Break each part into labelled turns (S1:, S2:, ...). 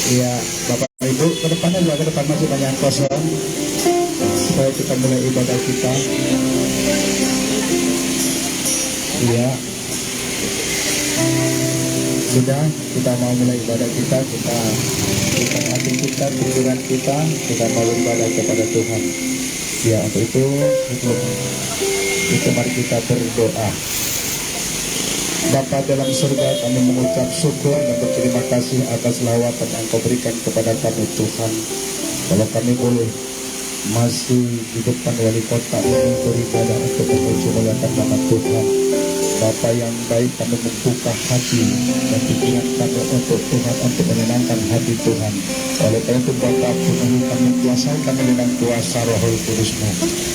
S1: Iya, Bapak Ibu, ke depannya juga, ke depan masih banyak kosong supaya kita mulai ibadah kita. Iya, sudah, kita mau mulai ibadah kita hati kita, pikiran kita mau ibadah kepada Tuhan. Ya, untuk itu mari kita berdoa. Bapa dalam surga, kami mengucap syukur dan berterima kasih atas lawatan yang Kau berikan kepada kami Tuhan. Kalau kami boleh masih di depan wali kota ini beribadah untuk memuji muliakan nama Tuhan. Bapa yang baik, kami membuka hati dan pikiran kami untuk Tuhan, untuk menyenangkan hati Tuhan. Oleh karena itu Bapa, penuhi kami, kuasai kami dengan kuasa Roh Kudus-Mu.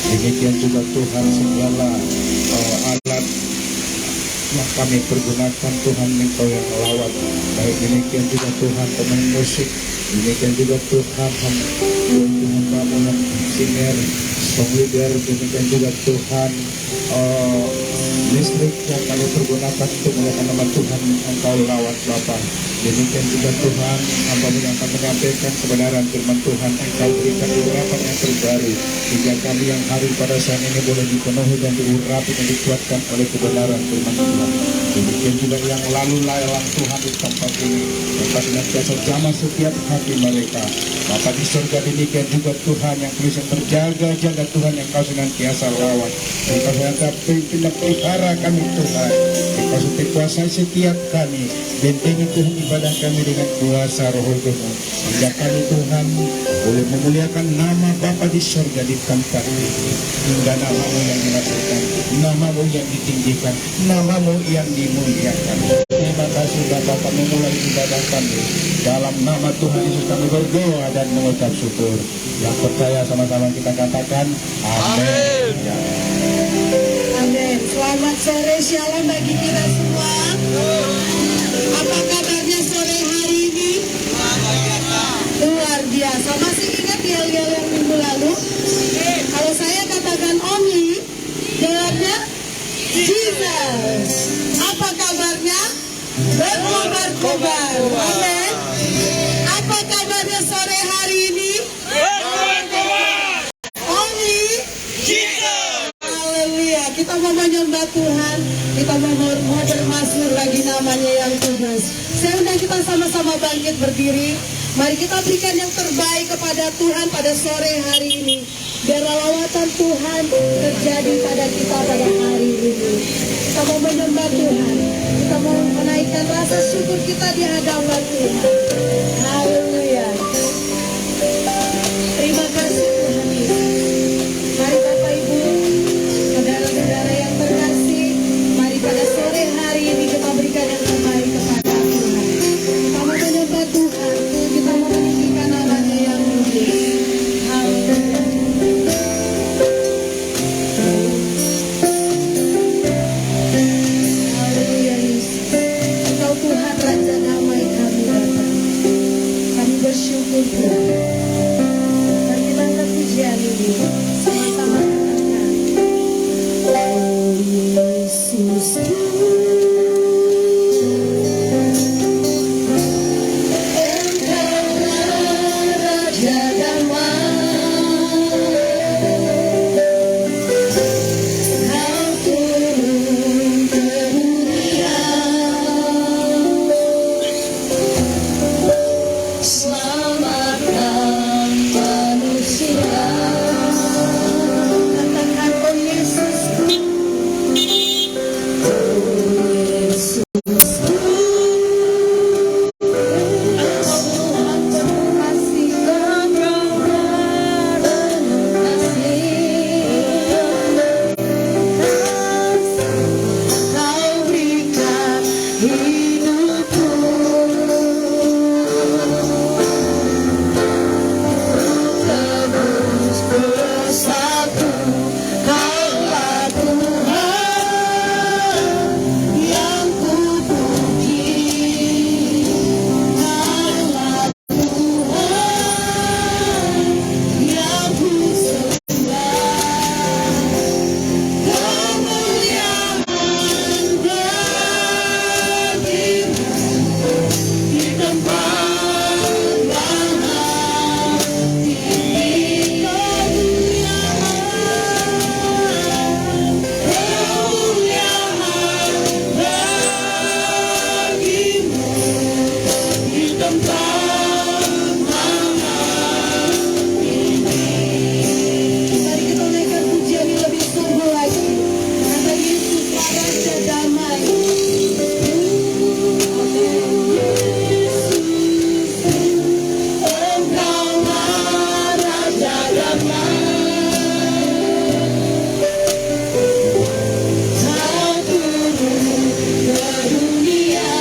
S1: Demikian juga Tuhan, segala alat yang kami pergunakan Tuhan, Engkau yang melawat. Baik demikian juga Tuhan pemain musik, demikian juga Tuhan hamba-Mu yang singer, song leader, demikian juga Tuhan listrik yang kami pergunakan untuk memuliakan nama Tuhan, Engkau lawat Bapa. Demikian juga Tuhan, hamba-Mu yang akan menyampaikan kebenaran firman Tuhan, Engkau berikan urapan yang terbaru hingga kami yang hari pada saat ini boleh dipenuhi dan diurapi dan dikuatkan oleh kebenaran firman Tuhan. Demikian juga yang lalu lalang Tuhan di tempat ini, tempat senantiasa jamah setiap hati mereka. Bapa di surga, demikian juga Tuhan yang tulisan berjaga-jaga Tuhan, yang Kau senantiasa rawat, Engkau senantiasa pelihara kami Tuhan. Engkau senantiasa kuasai setiap kami, bentengi Tuhan ibadah kami dengan kuasa Roh Kudus-Mu, hingga kami Tuhan boleh memuliakan nama Bapa di surga di tempat ini, hingga nama-Mu yang dilakukan, nama-Mu yang ditinggikan, nama-Mu yang dimuliakan. Terima kasih Bapa, kami mulai ibadah kami dalam nama Tuhan Yesus kami berdoa dan mengucap syukur. Yang percaya sama-sama kita katakan amin.
S2: Amin. Selamat sore, shalom bagi kita semua. Apa kabarnya sore hari ini? Luar biasa. Masih ingat yel-yel yang minggu lalu? Kalau saya katakan Omi, jawabnya Jesus. Apa kabarnya? Berkobar-kobar. Amin. Apa kabarnya sore hari ini? Berkobar-kobar. Omi, Jesus. Haleluya. Kita mau menyembah Tuhan, kita mau bermasmur lagi namanya yang kudus. Saya undang kita sama-sama bangkit berdiri. Mari kita berikan yang terbaik kepada Tuhan pada sore hari ini. Biar lawatan Tuhan terjadi pada kita pada hari ini. Kita mau menyembah Tuhan, kita mau menaikkan rasa syukur kita di hadapan Tuhan. Haleluya. Terima kasih Tuhan Yesus. Mari Bapak Ibu, saudara-saudara yang terkasih, mari pada sore hari ini kita berikan yang terbaik kepada Tuhan. Kita mau menyembah Tuhan, kita mau meninggikan namanya yang kudus. Haleluya. Haleluya Yesus. Engkau Tuhan Raja damai kami datang. Mari kita naikkan pujian yang lebih sungguh lagi. Kata Yesuslah Raja Damai. Engkaulah Raja Damai. Kau turun ke dunia.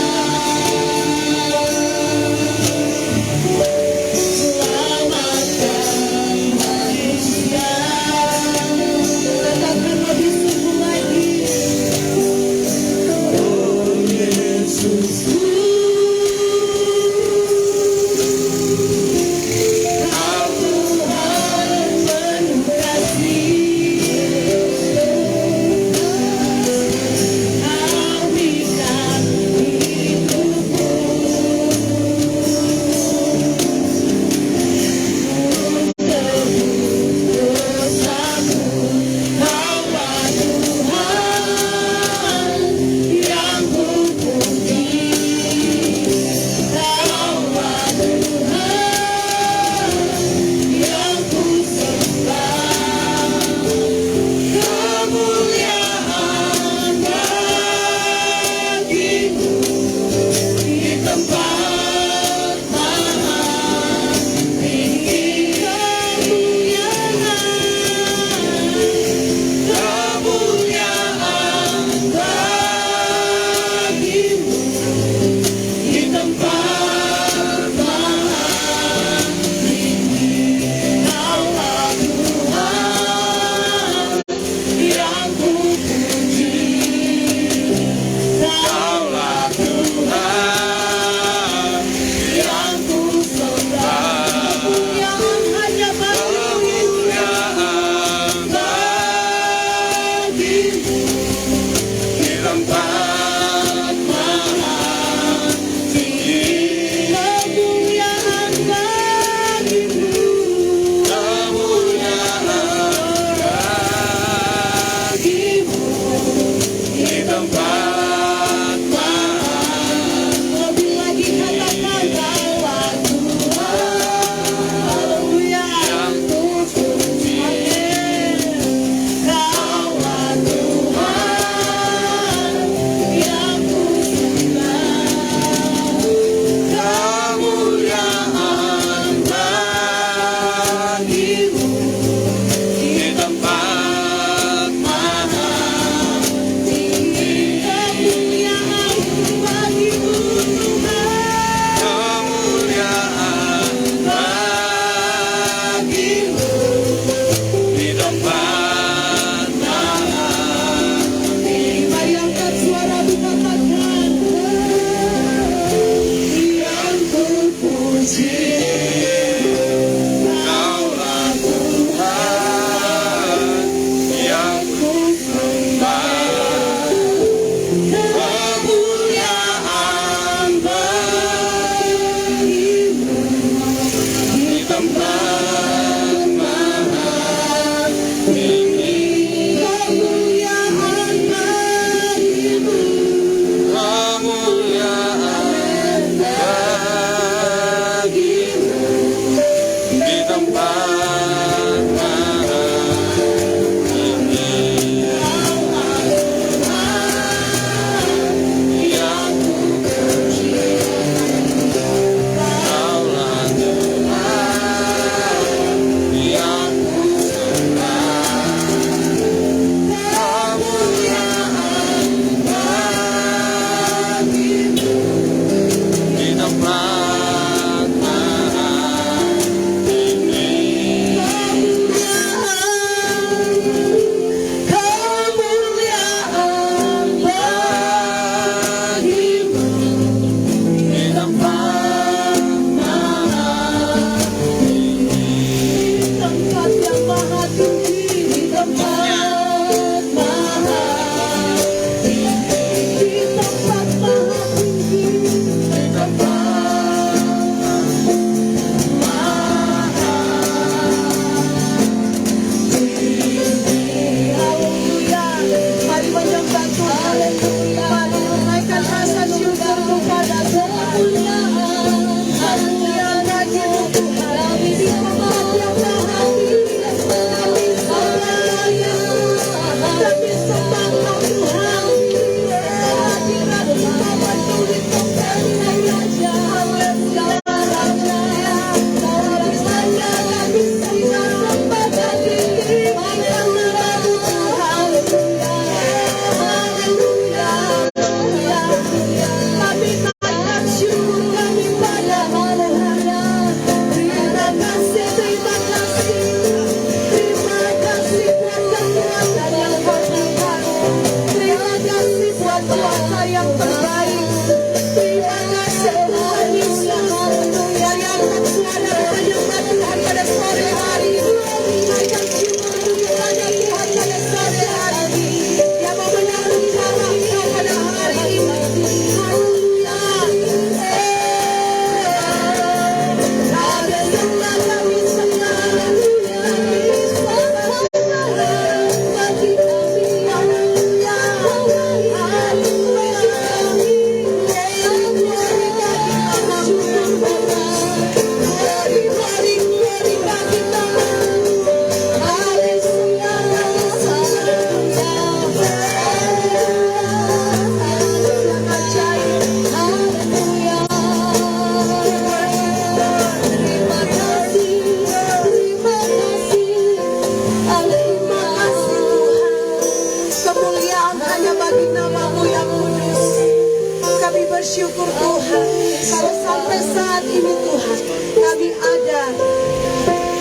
S2: ini Tuhan kami ada,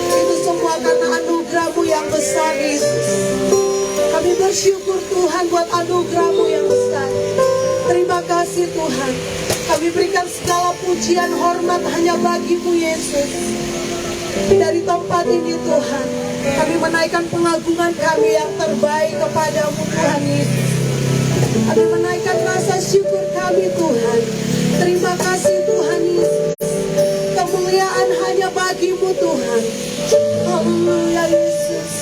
S2: itu semua karena anugerah-Mu yang besar Yesus. Kami bersyukur Tuhan buat anugerah-Mu yang besar. Terima kasih Tuhan. Kami berikan segala pujian hormat hanya bagi-Mu Yesus. Dari tempat ini Tuhan, kami menaikkan pengagungan kami yang terbaik kepadamu Tuhan Yesus. Kami menaikkan rasa syukur kami Tuhan. Terima kasih Tuhan Yesus. Kemuliaan hanya bagi-Mu Tuhan. Haleluya Yesus.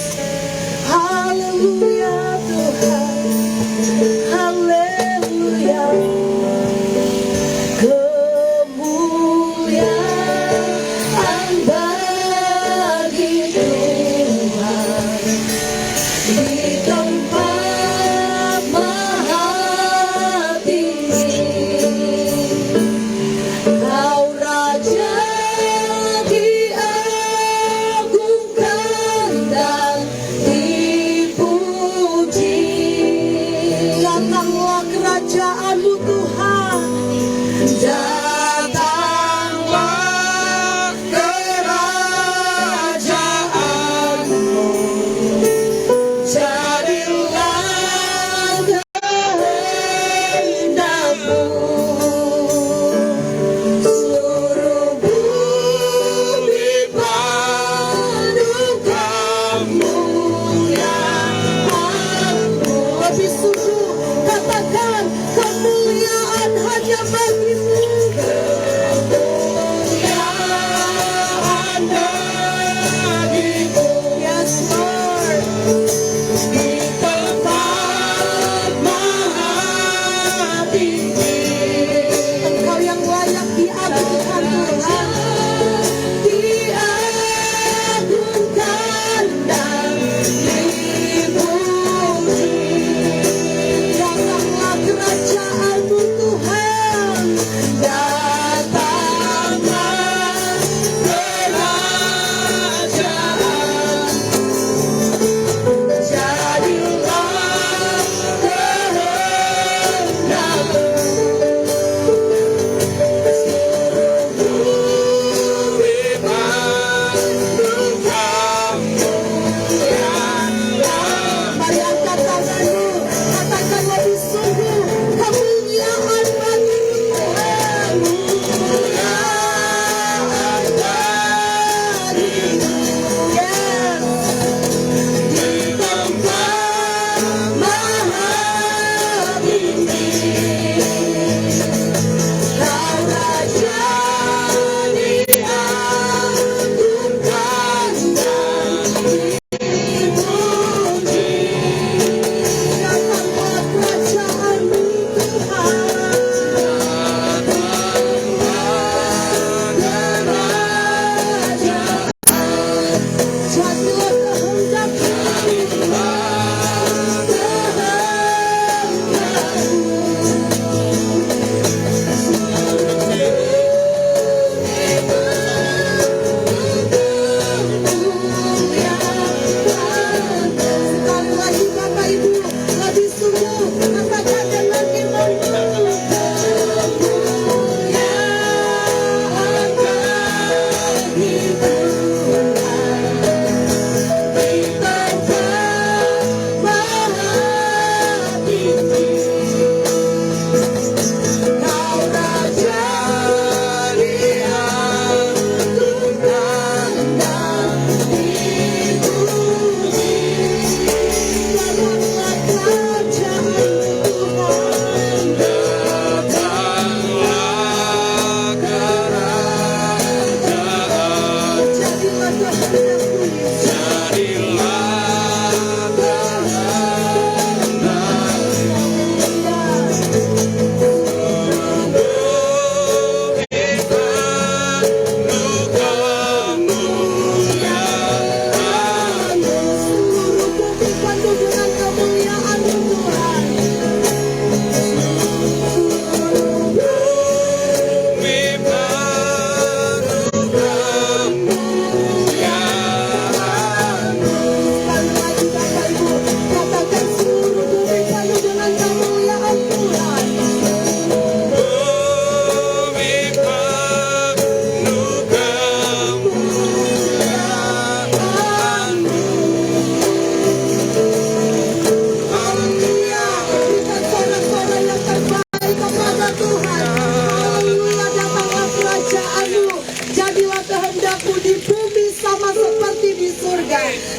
S2: Haleluya Tuhan. Haleluya. Kemuliaan bagi Tuhan di tempat maha tinggi.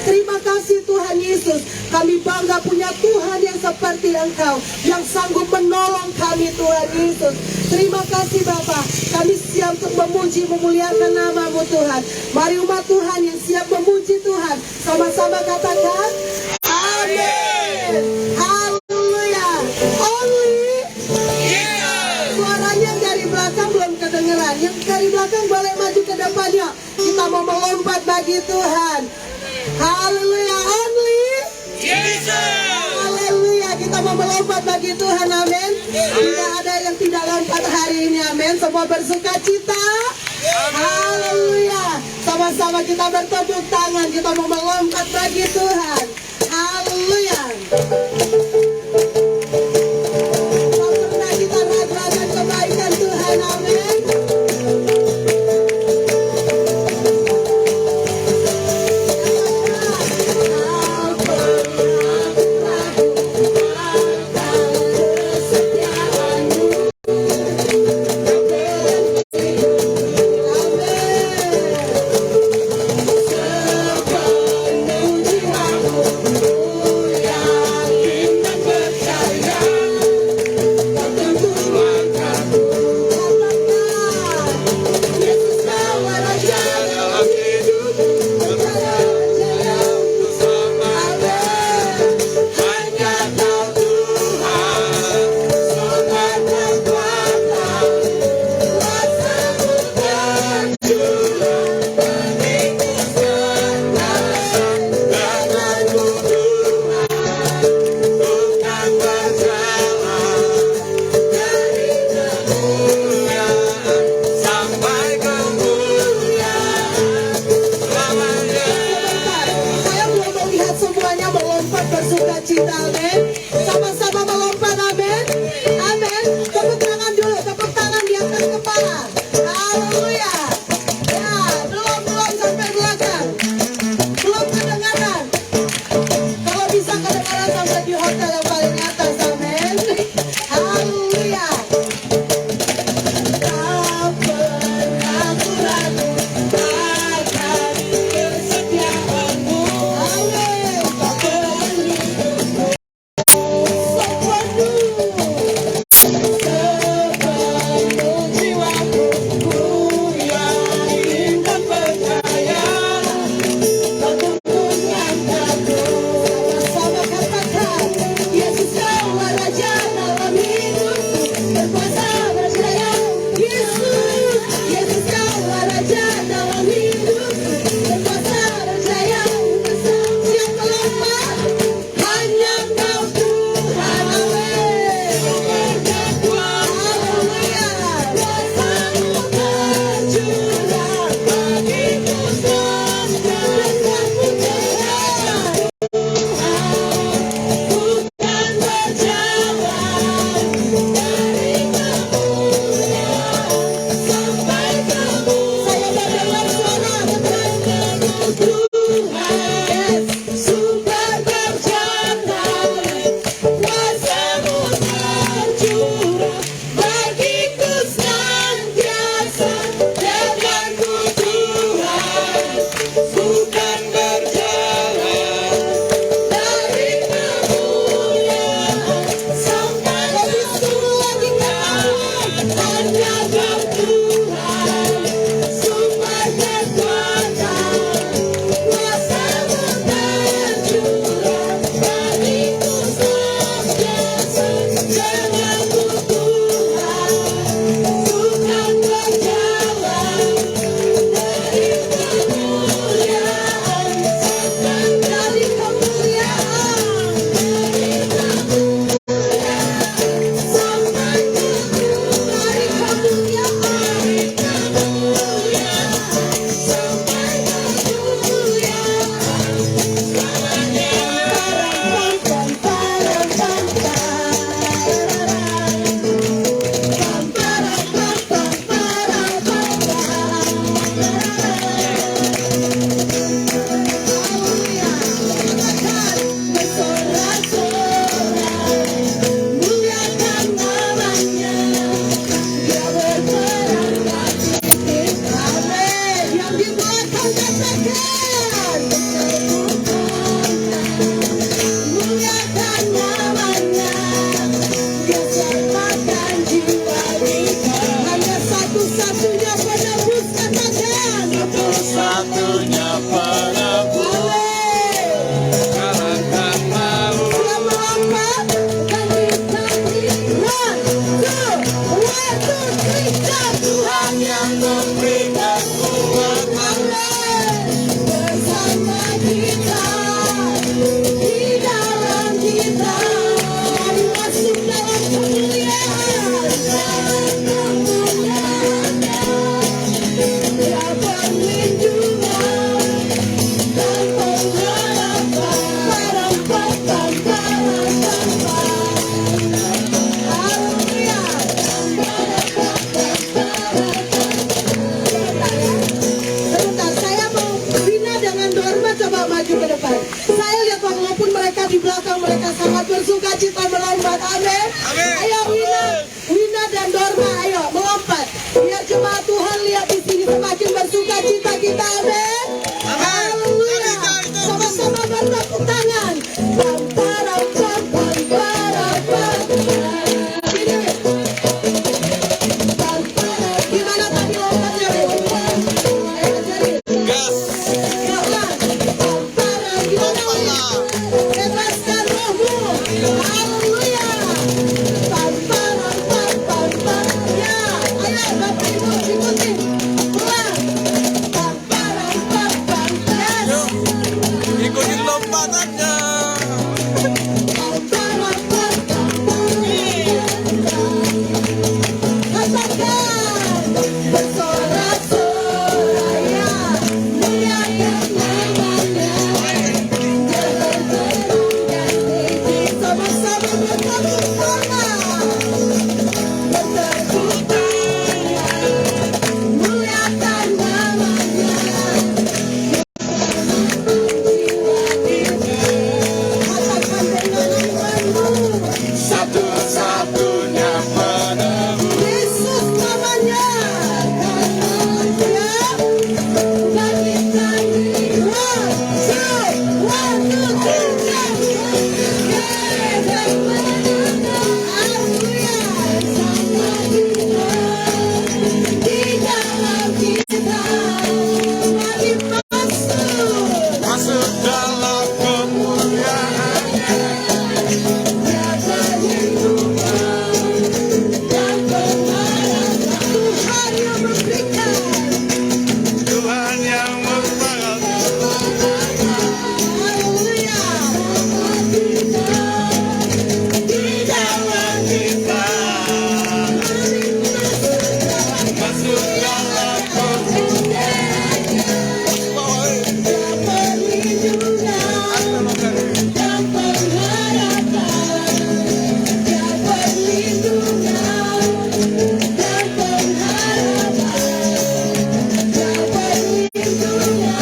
S2: Terima kasih Tuhan Yesus. Kami bangga punya Tuhan yang seperti Engkau, yang sanggup menolong kami Tuhan Yesus. Terima kasih Bapa. Kami siap untuk memuji, memuliakan nama-Mu Tuhan. Mari umat Tuhan yang siap memuji Tuhan, sama-sama katakan amin. Haleluya. Only suaranya yang dari belakang belum kedengeran. Yang dari belakang boleh maju ke depannya. Kita mau melompat bagi Tuhan. Haleluya. Only haleluya. Kita mau melompat bagi Tuhan. Amin. Tidak ada yang tidak lompat hari ini. Amin. Semua bersuka cita. Haleluya. Sama-sama kita bertepuk tangan. Kita mau melompat bagi Tuhan. Haleluya. Tak pernah kita ragu-ragukan kebaikan Tuhan. Amin. bersukacita melompat. Amin. Ayo Wina dan Dorma, ayo melompat. Biar jemaat Tuhan lihat di sini semakin bersukacita kita. Amin. Haleluya. Sama-sama bertepuk tangan. Gimana tadi lompatnya? Bebaskan rohmu. Haleluya. Ya, ayo Bapak Ibu ikuti. Pulang. Yes.
S3: Ikutin lompatannya.
S2: Katakan bersorak-sorai, muliakan namanya. Sama-sama bertepuk tangan. Bertepuk tangan, muliakan namanya. Katakan dengan imanmu,
S3: Satu-satunya penebus.
S2: Yesus namanya. Bangkitkan diri. One, two, three, haleluya. Sama kita, di dalam kita, mari masuk.
S3: Masuk dalam kemuliaannya.
S2: Jaga lindungan dan pengharapan. Tuhan yang memberikan.
S3: Tuhan yang memperhatikan.
S2: Haleluya. Di dalam kita,
S3: Masuk dalam
S2: kemuliaannya. Perlindungan dan pengharapan. Ya perlindungan dan pengharapan. Ya perlindungan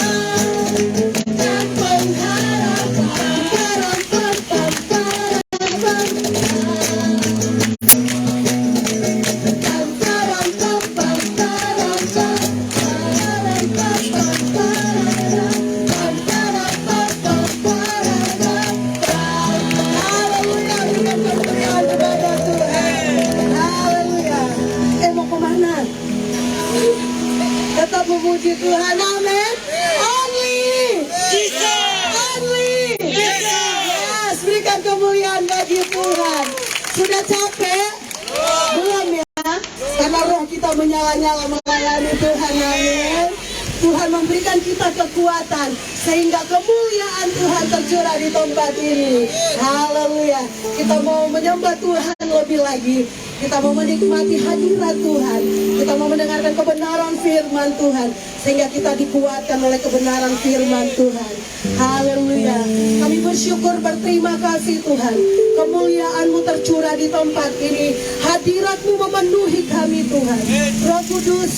S2: dan mau kemana? Tetap memuji Tuhan, amin. Only Yes, berikan kemuliaan bagi Tuhan. Sudah capek? Belum ya? Karena roh kita menyala-nyala melayani Tuhan, amin. Tuhan memberikan kita kekuatan sehingga kemuliaan Tuhan tercurah di tempat ini. Haleluya. Kita mau menyembah Tuhan lebih lagi. Kita mau menikmati hadirat Tuhan. Kita mau mendengarkan kebenaran firman Tuhan sehingga kita dikuatkan oleh kebenaran firman Tuhan. Haleluya. Kami bersyukur, berterima kasih Tuhan. Kemuliaan-Mu tercurah di tempat ini. Hadirat-Mu memenuhi kami Tuhan. Roh Kudus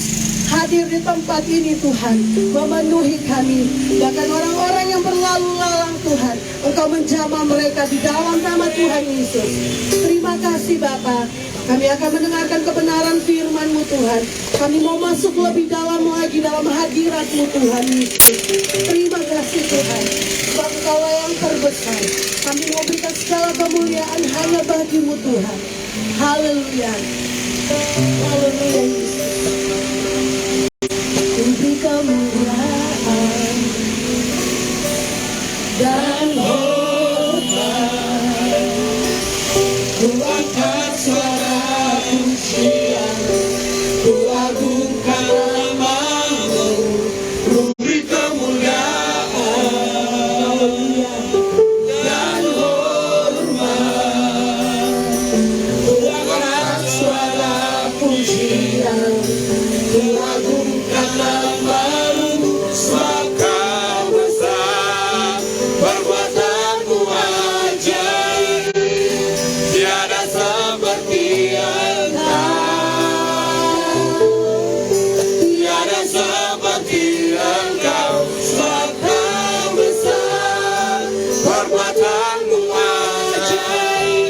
S2: hadir di tempat ini Tuhan, memenuhi kami. Bahkan orang-orang yang berlalu lalang Tuhan, Engkau menjamah mereka di dalam nama Tuhan Yesus. Terima kasih Bapa. Kami akan mendengarkan kebenaran firman-Mu Tuhan. Kami mau masuk lebih dalam lagi dalam hadirat-Mu Tuhan Yesus. Terima kasih Tuhan, sebab Engkaulah yang terbesar. Kami mau berikan segala kemuliaan hanya bagi-Mu Tuhan. Haleluya. Haleluya Yesus. Beri kemuliaan dan hormat. Ku angkat suara pujian, ku agungkan nama-Mu. Ku beri kemuliaan dan hormat. Ku angkat suara pujian, ku agungkan nama-Mu. Sebab Kau besar, perbuatan-Mu ajaib, tiada seperti Engkau, tiada seperti Engkau. Sebab Kau besar, perbuatan-Mu ajaib,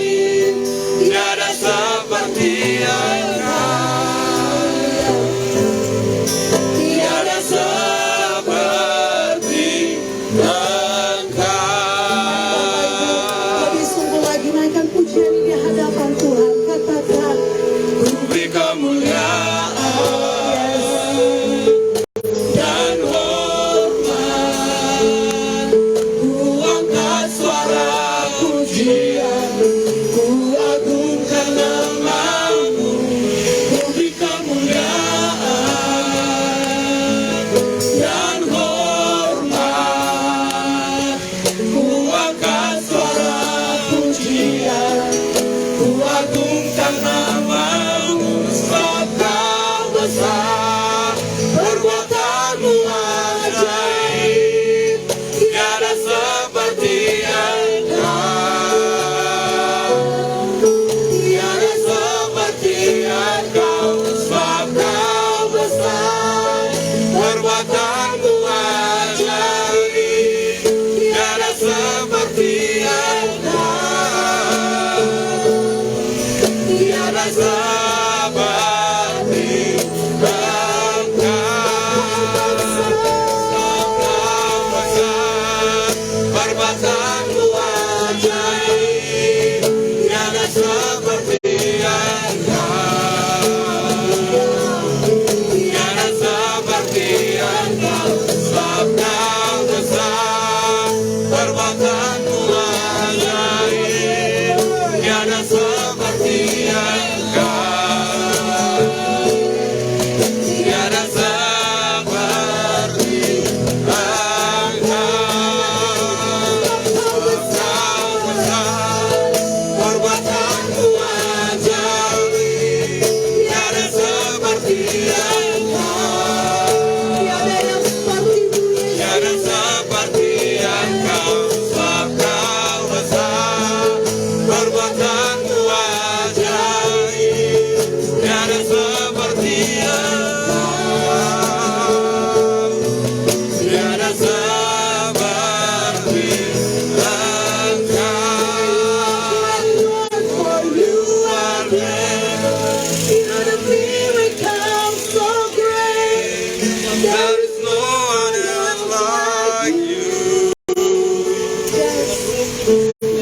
S3: There is no one else like you.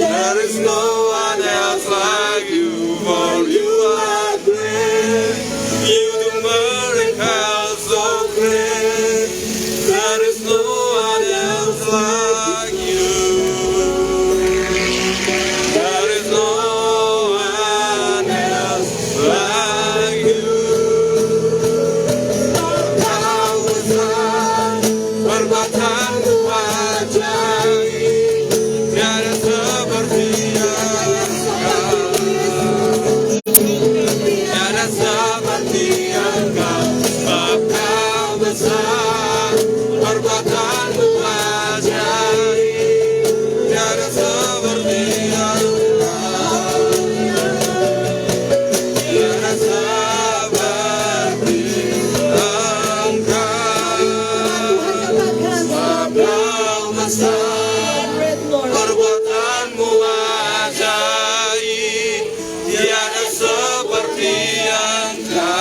S3: There is no one else like you, for you are great. You do miracles so great. There is no one else like you. There is no one else like you. Kau besar, perbuatanmu ajaib, tiada seperti Engkau. Tiada seperti Engkau, sebab Kau besar, perbuatanmu ajaib, tiada seperti Engkau. Tiada seperti Engkau, sebab Kau besar, perbuatanmu ajaib, tiada seperti Engkau.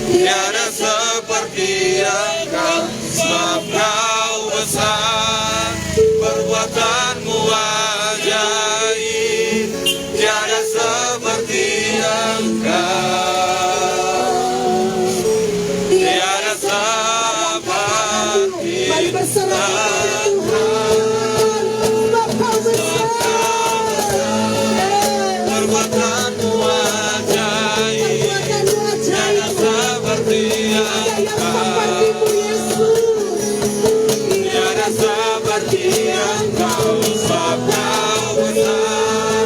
S3: Tiada seperti Engkau, sebab Kau besar, perbuatanmu ajaib, tiada seperti Engkau. Tiada seperti
S2: Mari berserah kepada Tuhan. Sebab Kau besar.
S3: perbuatanmu ajaib,
S2: Perbuatanmu
S3: tiada
S2: ajaib.
S3: seperti
S2: Tiada yang sepertimu,
S3: Engkau.
S2: Yesus.
S3: Tiada seperti Engkau, sebab Kau besar,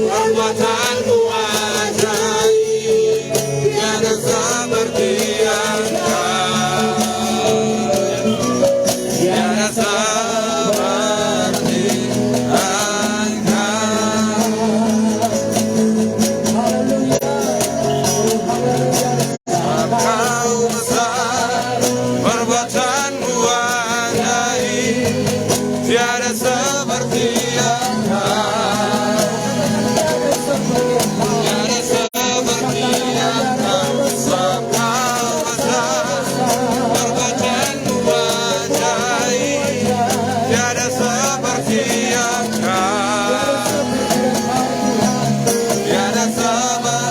S3: perbuatanmu ajaib, tiada seperti Engkau. Tiada seperti Engkau. Kau besar, perbuatanmu ajaib, tiada seperti Engkau. Tiada seperti Engkau, sebab Kau besar, perbuatanmu ajaib, tiada seperti Engkau. Tiada seperti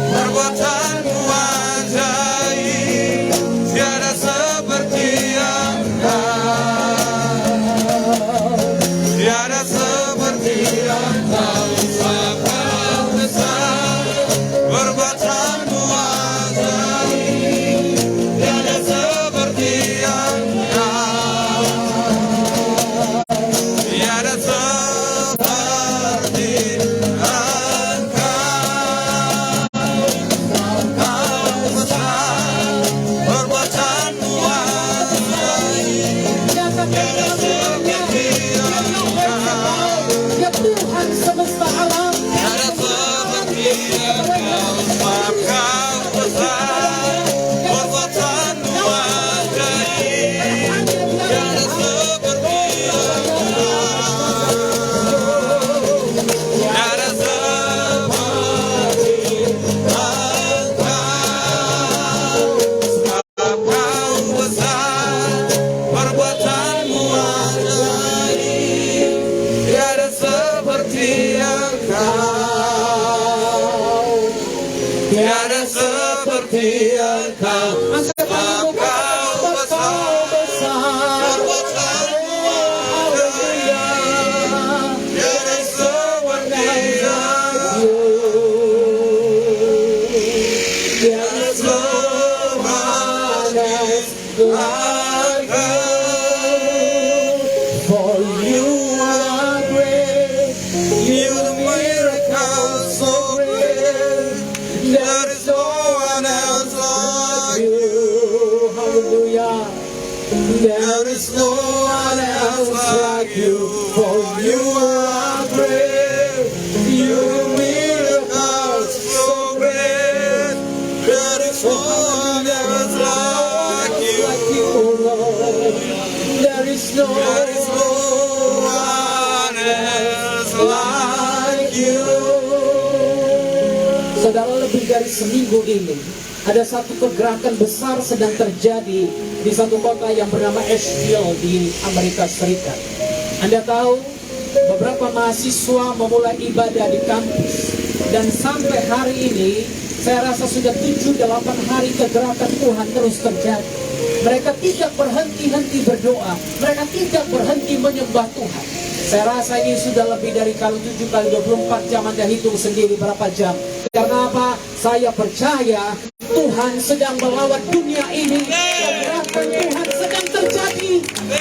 S3: perbuatanmu ajaib, tiada seperti Engkau. Tiada seperti Engkau, sebab Kau besar, perbuatanmu ajaib, tiada seperti Engkau. Tiada seperti Engkau. Kau besar, perbuatanmu ajaib, tiada seperti Engkau.
S2: Ya Tuhan semesta alam.
S3: Tiada seperti Engkau, sebab Kau besar, perbuatanmu ajaib, tiada seperti Engkau. Tiada seperti Engkau, sebab Kau besar, perbuatanmu ajaib, tiada seperti Engkau. Tiada seperti Engkau, sebab Kau besar, perbuatanmu ajaib, tiada seperti Engkau. Tiada seperti Engkau. For you are great, you do miracles so great. There is no one else like you. you.
S4: Saudara, lebih dari seminggu ini ada satu pergerakan besar sedang terjadi di satu kota yang bernama Asheville di Amerika Serikat. Anda tahu, beberapa mahasiswa memulai ibadah di kampus, dan sampai hari ini saya rasa sudah 7-8 hari kegerakan Tuhan terus terjadi. Mereka tidak berhenti-henti berdoa, mereka tidak berhenti menyembah Tuhan. Saya rasa ini sudah lebih dari kalau 7 kali 24 jam. Anda hitung sendiri berapa jam. Karena apa? Saya percaya Tuhan sedang melawat dunia ini. Kegerakan Tuhan sedang terjadi.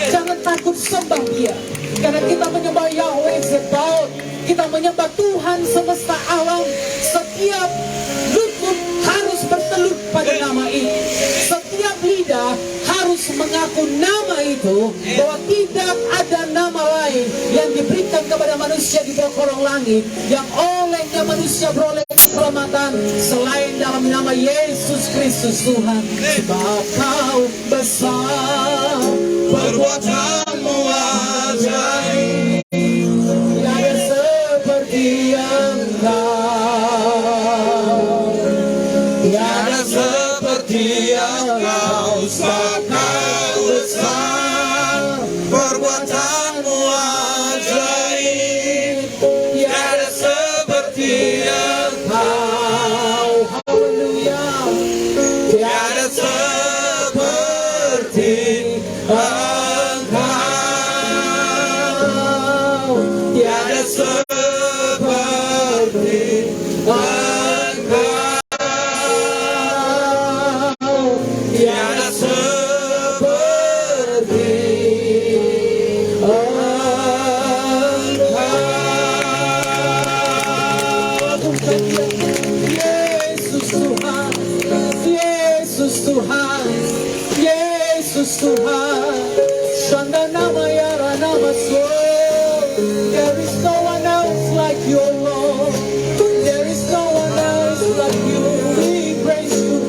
S4: Jangan takut, sembah Dia. Karena kita menyembah Yahweh Zebaot. Kita menyembah Tuhan semesta alam. Setiap lutut harus bertelut pada nama ini. Setiap lidah harus mengaku nama itu, bahwa tidak ada nama lain yang diberikan kepada manusia di bawah kolong langit yang olehnya manusia beroleh keselamatan selain dalam nama Yesus Kristus Tuhan. Sebab Kau besar,
S3: Perbuatanmu ajaib,
S4: tiada seperti Engkau,
S3: tiada seperti Engkau. Sebab Kau besar, perbuatanmu ajaib, tiada seperti Engkau.
S4: Haleluya.
S3: Tiada seperti Engkau, tiada seperti Engkau, tiada seperti
S4: Engkau. Yesus Tuhan, Yesus Tuhan, Shanda nama yara nama so. There is no one else like you, Lord. There is no one else like you. We praise you.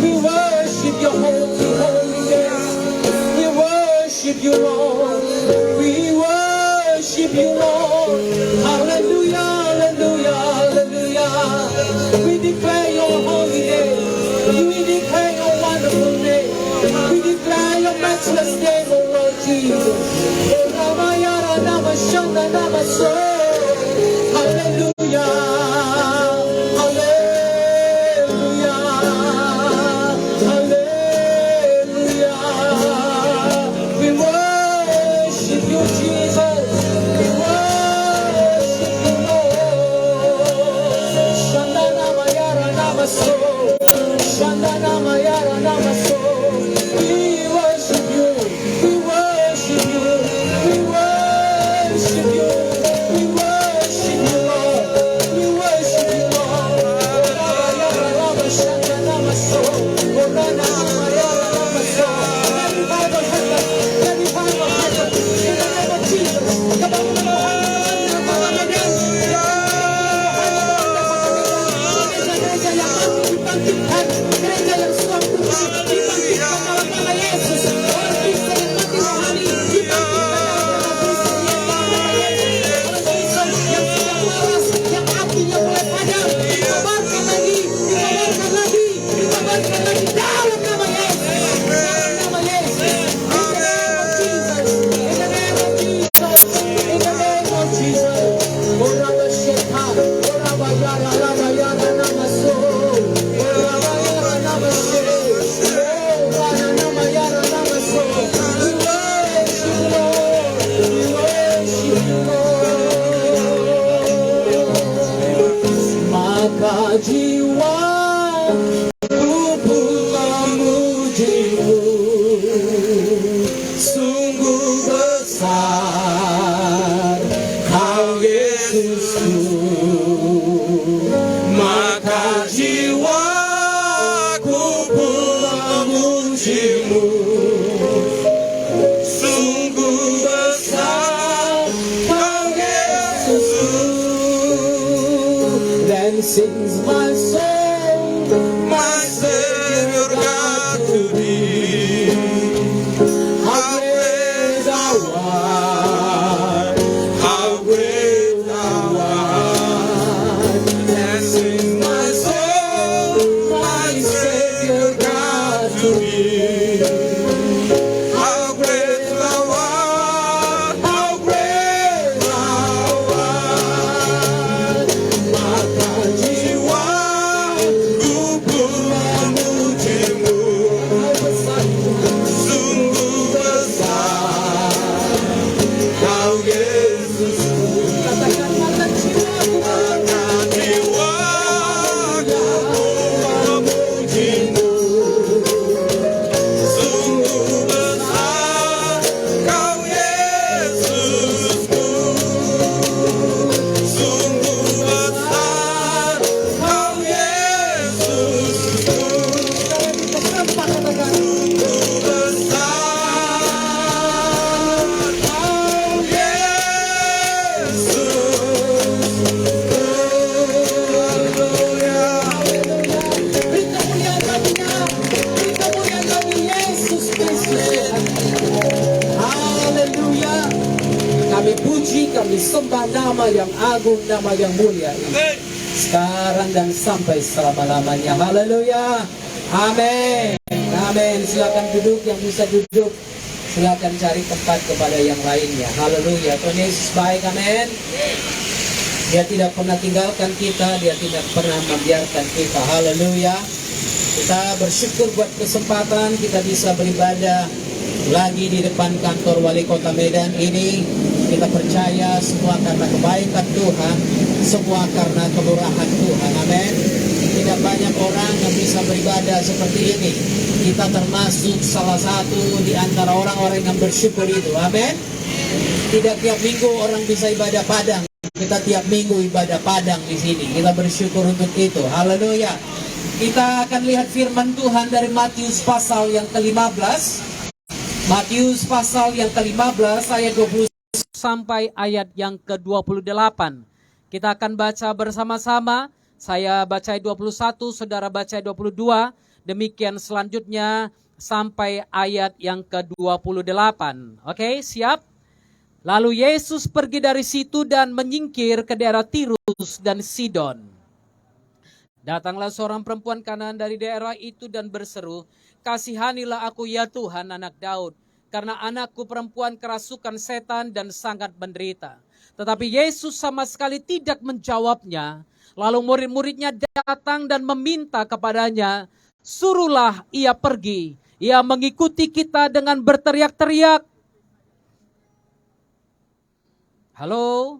S4: We worship your holy, holy name. We worship you, Lord. We worship you, Lord. Hallelujah, hallelujah, hallelujah. We declare your holy name. We declare your wonderful name. We declare your matchless name, O Lord Jesus. Oh, Rama Yara Nama Shanda Nama So. Hallelujah. Hallelujah. Hallelujah. We worship you, Jesus. We worship you, Lord. Shanda Nama Yara Nama So. Shanda Nama Yara Nama So. We worship you. We worship you. We worship you. We worship you, Lord. We worship you, Lord. Rama Yara Rama Shanda Nama So. Rama Nama Yara Nama So. Let revival happen. Let revival happen. In the name of Jesus. Come on, come on. Gereja yang mati dibangkitkan, gereja yang suam tubuh dibangkitkan dalam nama Yesus. Orang Kristen yang mati rohani dibangkitkan dalam nama Kristen yang nama Yesus. Orang Kristen yang sudah waras, yang apinya mulai padam, dikobarkan lagi, dikobarkan lagi, dikobarkan lagi dalam nama Yesus. Dalam nama Yesus. In the name of Jesus. In the name of Jesus. Orang bersyukur, orang bayar, orang bayar nama so. Orang bayar nama so. Orang nama yara nama so. We worship you, Lord. We worship you, Lord. Maka jiwa memujimu, sungguh besar Kau Yesusku.
S3: maka jiwaku pun memujimu. Sungguh besar Kau Yesus.
S4: Then sings my soul,
S3: My Savior God to thee.
S4: how great thou art,
S3: How great thou art.
S4: yang agung, nama yang mulia ini, sekarang dan sampai selama-lamanya. Haleluya. Amin. Amin. Silakan duduk, yang bisa duduk silakan cari tempat kepada yang lainnya. Haleluya. Tuhan Yesus baik. Amin. Dia tidak pernah tinggalkan kita, dia tidak pernah membiarkan kita. Haleluya. Kita bersyukur buat kesempatan kita bisa beribadah lagi di depan kantor Wali Kota Medan ini. Kita percaya semua karena kebaikan Tuhan, semua karena kemurahan Tuhan. Amin. Tidak banyak orang yang bisa beribadah seperti ini. Kita termasuk salah satu di antara orang-orang yang bersyukur itu. Amin. Tidak tiap minggu orang bisa ibadah padang. Kita tiap minggu ibadah padang di sini. Kita bersyukur untuk itu. Haleluya. Kita akan lihat firman Tuhan dari Matius pasal yang ke-15. Matius pasal yang ke-15 ayat 20 sampai ayat yang ke-28. Kita akan baca bersama-sama. Saya baca 21, saudara baca 22. Demikian selanjutnya sampai ayat yang ke-28. Oke, siap? Lalu Yesus pergi dari situ dan menyingkir ke daerah Tirus dan Sidon. Datanglah seorang perempuan Kanaan dari daerah itu dan berseru, "Kasihanilah aku ya Tuhan, anak Daud, karena anakku perempuan kerasukan setan dan sangat menderita." Tetapi Yesus sama sekali tidak menjawabnya. Lalu murid-muridnya datang dan meminta kepadanya, "Suruhlah ia pergi." Ia mengikuti kita dengan berteriak-teriak. Halo?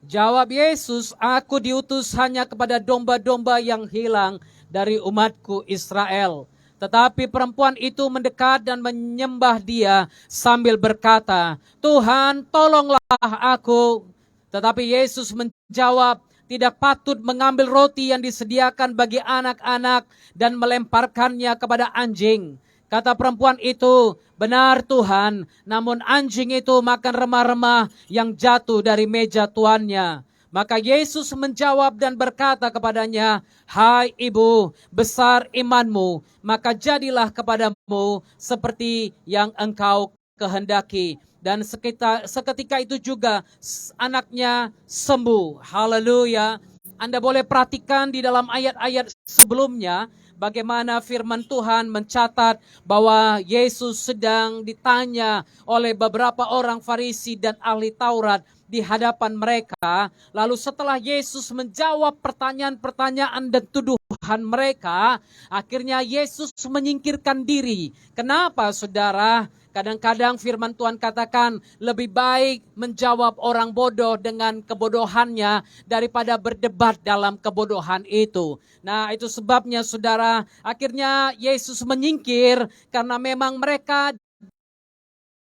S4: Jawab Yesus, "Aku diutus hanya kepada domba-domba yang hilang dari umatku Israel." Tetapi perempuan itu mendekat dan menyembah dia sambil berkata, "Tuhan, tolonglah aku." Tetapi Yesus menjawab, "Tidak patut mengambil roti yang disediakan bagi anak-anak dan melemparkannya kepada anjing." Kata perempuan itu, "Benar Tuhan, namun anjing itu makan remah-remah yang jatuh dari meja tuannya." Maka Yesus menjawab dan berkata kepadanya, "Hai ibu, besar imanmu, maka jadilah kepadamu seperti yang engkau kehendaki." Dan seketika itu juga anaknya sembuh. Haleluya. Anda boleh perhatikan di dalam ayat-ayat sebelumnya, bagaimana firman Tuhan mencatat bahwa Yesus sedang ditanya oleh beberapa orang Farisi dan ahli Taurat di hadapan mereka. Lalu setelah Yesus menjawab pertanyaan-pertanyaan dan tuduhan mereka, akhirnya Yesus menyingkirkan diri. Kenapa saudara? Kadang-kadang firman Tuhan katakan lebih baik menjawab orang bodoh dengan kebodohannya daripada berdebat dalam kebodohan itu. Nah, itu sebabnya saudara, akhirnya Yesus menyingkir karena memang mereka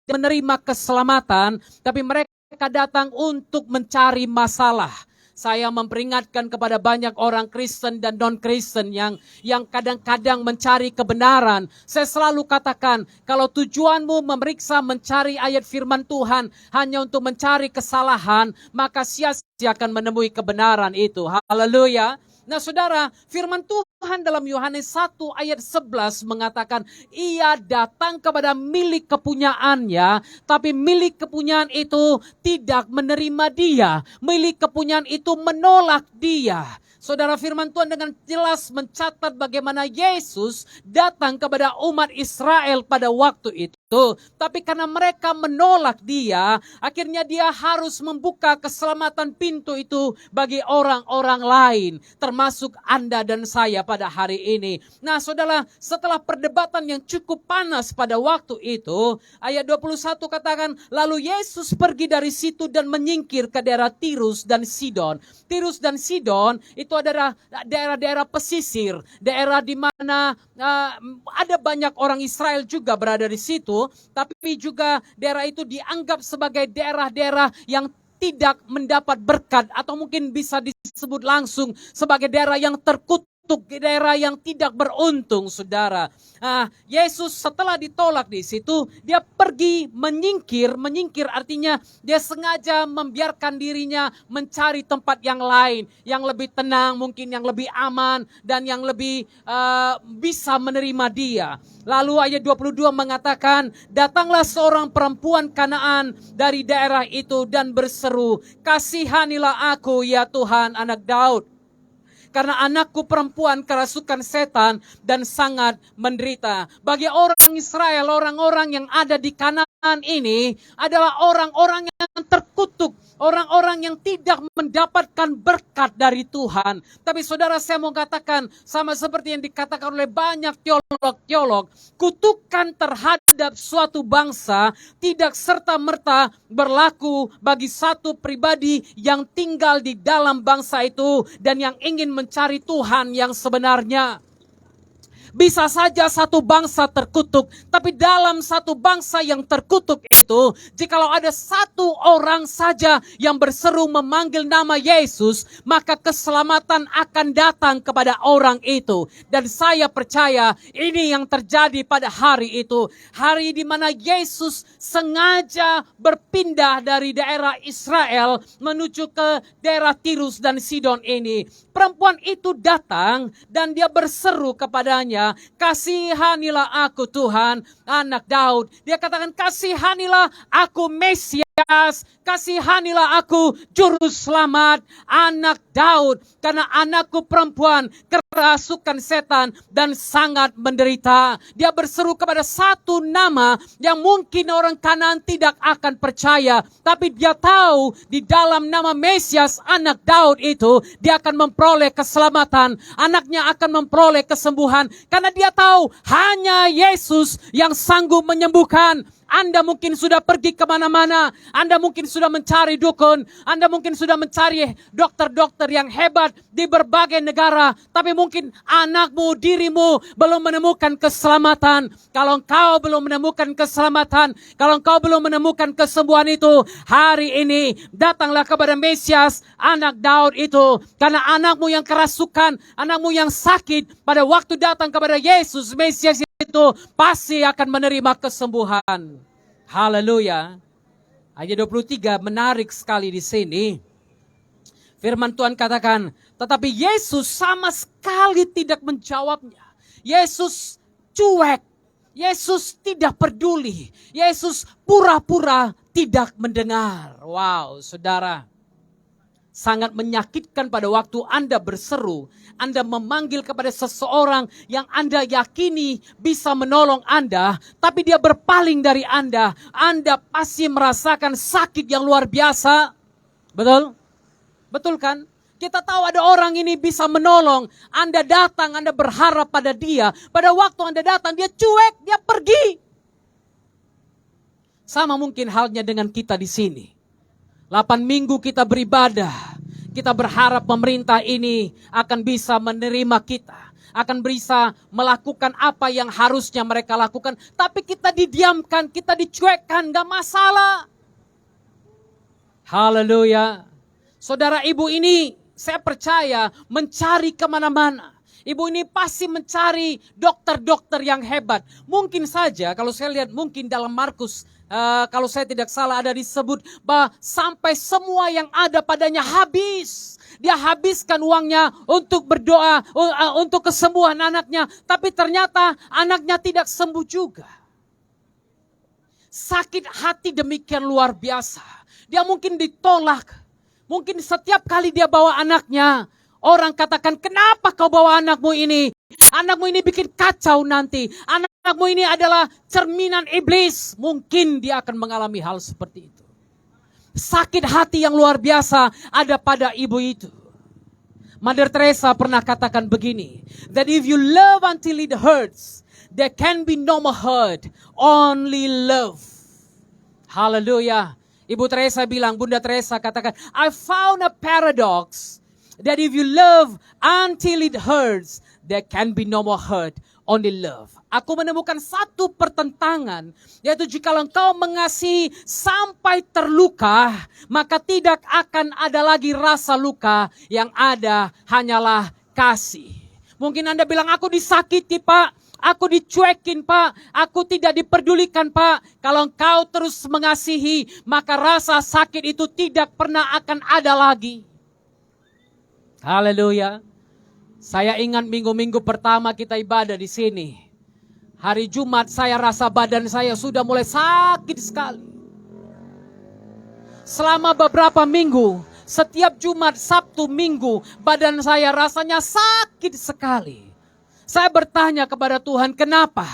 S4: menerima keselamatan, tapi mereka datang untuk mencari masalah. Saya memperingatkan kepada banyak orang Kristen dan non-Kristen yang kadang-kadang mencari kebenaran. Saya selalu katakan, kalau tujuanmu memeriksa mencari ayat firman Tuhan hanya untuk mencari kesalahan, maka sia-sia akan menemui kebenaran itu. Haleluya. Nah saudara, firman Tuhan dalam Yohanes 1 ayat 11 mengatakan, ia datang kepada milik kepunyaannya, tapi milik kepunyaan itu tidak menerima dia. Milik kepunyaan itu menolak dia. Saudara, firman Tuhan dengan jelas mencatat bagaimana Yesus datang kepada umat Israel pada waktu itu. Tapi karena mereka menolak dia, akhirnya dia harus membuka keselamatan pintu itu bagi orang-orang lain, termasuk Anda dan saya pada hari ini. Nah saudara, setelah perdebatan yang cukup panas pada waktu itu, ayat 21 katakan, lalu Yesus pergi dari situ dan menyingkir ke daerah Tirus dan Sidon. Tirus dan Sidon itu adalah daerah-daerah pesisir, daerah di mana ada banyak orang Israel juga berada di situ, tapi juga daerah itu dianggap sebagai daerah-daerah yang tidak mendapat berkat atau mungkin bisa disebut langsung sebagai daerah yang terkutuk di daerah yang tidak beruntung, saudara. Yesus setelah ditolak di situ, dia pergi menyingkir artinya dia sengaja membiarkan dirinya mencari tempat yang lain, yang lebih tenang, mungkin yang lebih aman, dan yang lebih bisa menerima dia. Lalu ayat 22 mengatakan, datanglah seorang perempuan Kanaan dari daerah itu dan berseru, kasihanilah aku ya Tuhan, anak Daud. Karena anakku perempuan kerasukan setan dan sangat menderita. Bagi orang Israel, orang-orang yang ada di Kanaan ini adalah orang-orang yang terkutuk. Orang-orang yang tidak mendapatkan berkat dari Tuhan. Tapi saudara, saya mau katakan, sama seperti yang dikatakan oleh banyak teolog-teolog, kutukan terhadap suatu bangsa tidak serta-merta berlaku bagi satu pribadi yang tinggal di dalam bangsa itu dan yang ingin mencari Tuhan yang sebenarnya. Bisa saja satu bangsa terkutuk, tapi dalam satu bangsa yang terkutuk itu, jikalau ada satu orang saja yang berseru memanggil nama Yesus, maka keselamatan akan datang kepada orang itu. Dan saya percaya ini yang terjadi pada hari itu. Hari di mana Yesus sengaja berpindah dari daerah Israel menuju ke daerah Tirus dan Sidon ini. Perempuan itu datang dan dia berseru kepadanya, kasihanilah aku Tuhan, anak Daud. Dia katakan, kasihanilah aku Mesias, kasihanilah aku Juru Selamat, anak Daud. Karena anakku perempuan kerasukan setan dan sangat menderita. Dia berseru kepada satu nama yang mungkin orang Kanaan tidak akan percaya. Tapi dia tahu di dalam nama Mesias, anak Daud itu, dia akan memperoleh keselamatan. Anaknya akan memperoleh kesembuhan. Karena dia tahu hanya Yesus yang sanggup menyembuhkan. Anda mungkin sudah pergi kemana-mana. Anda mungkin sudah mencari dukun. Anda mungkin sudah mencari dokter-dokter yang hebat di berbagai negara. Tapi mungkin anakmu, dirimu belum menemukan keselamatan. Kalau engkau belum menemukan keselamatan, kalau engkau belum menemukan kesembuhan itu, hari ini datanglah kepada Mesias, anak Daud itu. Karena anakmu yang kerasukan, anakmu yang sakit, pada waktu datang kepada Yesus, Mesias itu pasti akan menerima kesembuhan. Haleluya. Ayat 23 menarik sekali di sini. Firman Tuhan katakan, tetapi Yesus sama sekali tidak menjawabnya. Yesus cuek. Yesus tidak peduli. Yesus pura-pura tidak mendengar. Wow, saudara. Sangat menyakitkan pada waktu Anda berseru, Anda memanggil kepada seseorang yang Anda yakini bisa menolong Anda, tapi dia berpaling dari Anda. Anda pasti merasakan sakit yang luar biasa. Betul? Betul kan? Kita tahu ada orang ini bisa menolong. Anda datang, Anda berharap pada dia. Pada waktu Anda datang, dia cuek, dia pergi. Sama mungkin halnya dengan kita di sini. 8 minggu kita beribadah. Kita berharap pemerintah ini akan bisa menerima kita. Akan bisa melakukan apa yang harusnya mereka lakukan. Tapi kita didiamkan, kita dicuekkan, gak masalah. Haleluya. Saudara, ibu ini saya percaya mencari kemana-mana. Ibu ini pasti mencari dokter-dokter yang hebat. Mungkin saja kalau saya lihat mungkin dalam Markus, kalau saya tidak salah ada disebut bahwa sampai semua yang ada padanya habis. Dia habiskan uangnya untuk berdoa, untuk kesembuhan anaknya. Tapi ternyata anaknya tidak sembuh juga. Sakit hati demikian luar biasa. Dia mungkin ditolak. Mungkin setiap kali dia bawa anaknya, orang katakan, kenapa kau bawa anakmu ini? Anakmu ini bikin kacau nanti. Anakmu ini adalah cerminan iblis. Mungkin dia akan mengalami hal seperti itu. Sakit hati yang luar biasa ada pada ibu itu. Mother Teresa pernah katakan begini, that if you love until it hurts, there can be no more hurt, only love. Haleluya. Ibu Teresa bilang, Bunda Teresa katakan, I found a paradox that if you love until it hurts, there can be no more hurt, only love. Aku menemukan satu pertentangan, yaitu jika engkau mengasihi sampai terluka, maka tidak akan ada lagi rasa luka, yang ada hanyalah kasih. Mungkin Anda bilang, aku disakiti Pak, aku dicuekin Pak, aku tidak diperdulikan Pak. Kalau engkau terus mengasihi, maka rasa sakit itu tidak pernah akan ada lagi. Haleluya. Saya ingat minggu-minggu pertama kita ibadah di sini. Hari Jumat saya rasa badan saya sudah mulai sakit sekali. Selama beberapa minggu, setiap Jumat, Sabtu, Minggu, badan saya rasanya sakit sekali. Saya bertanya kepada Tuhan, kenapa?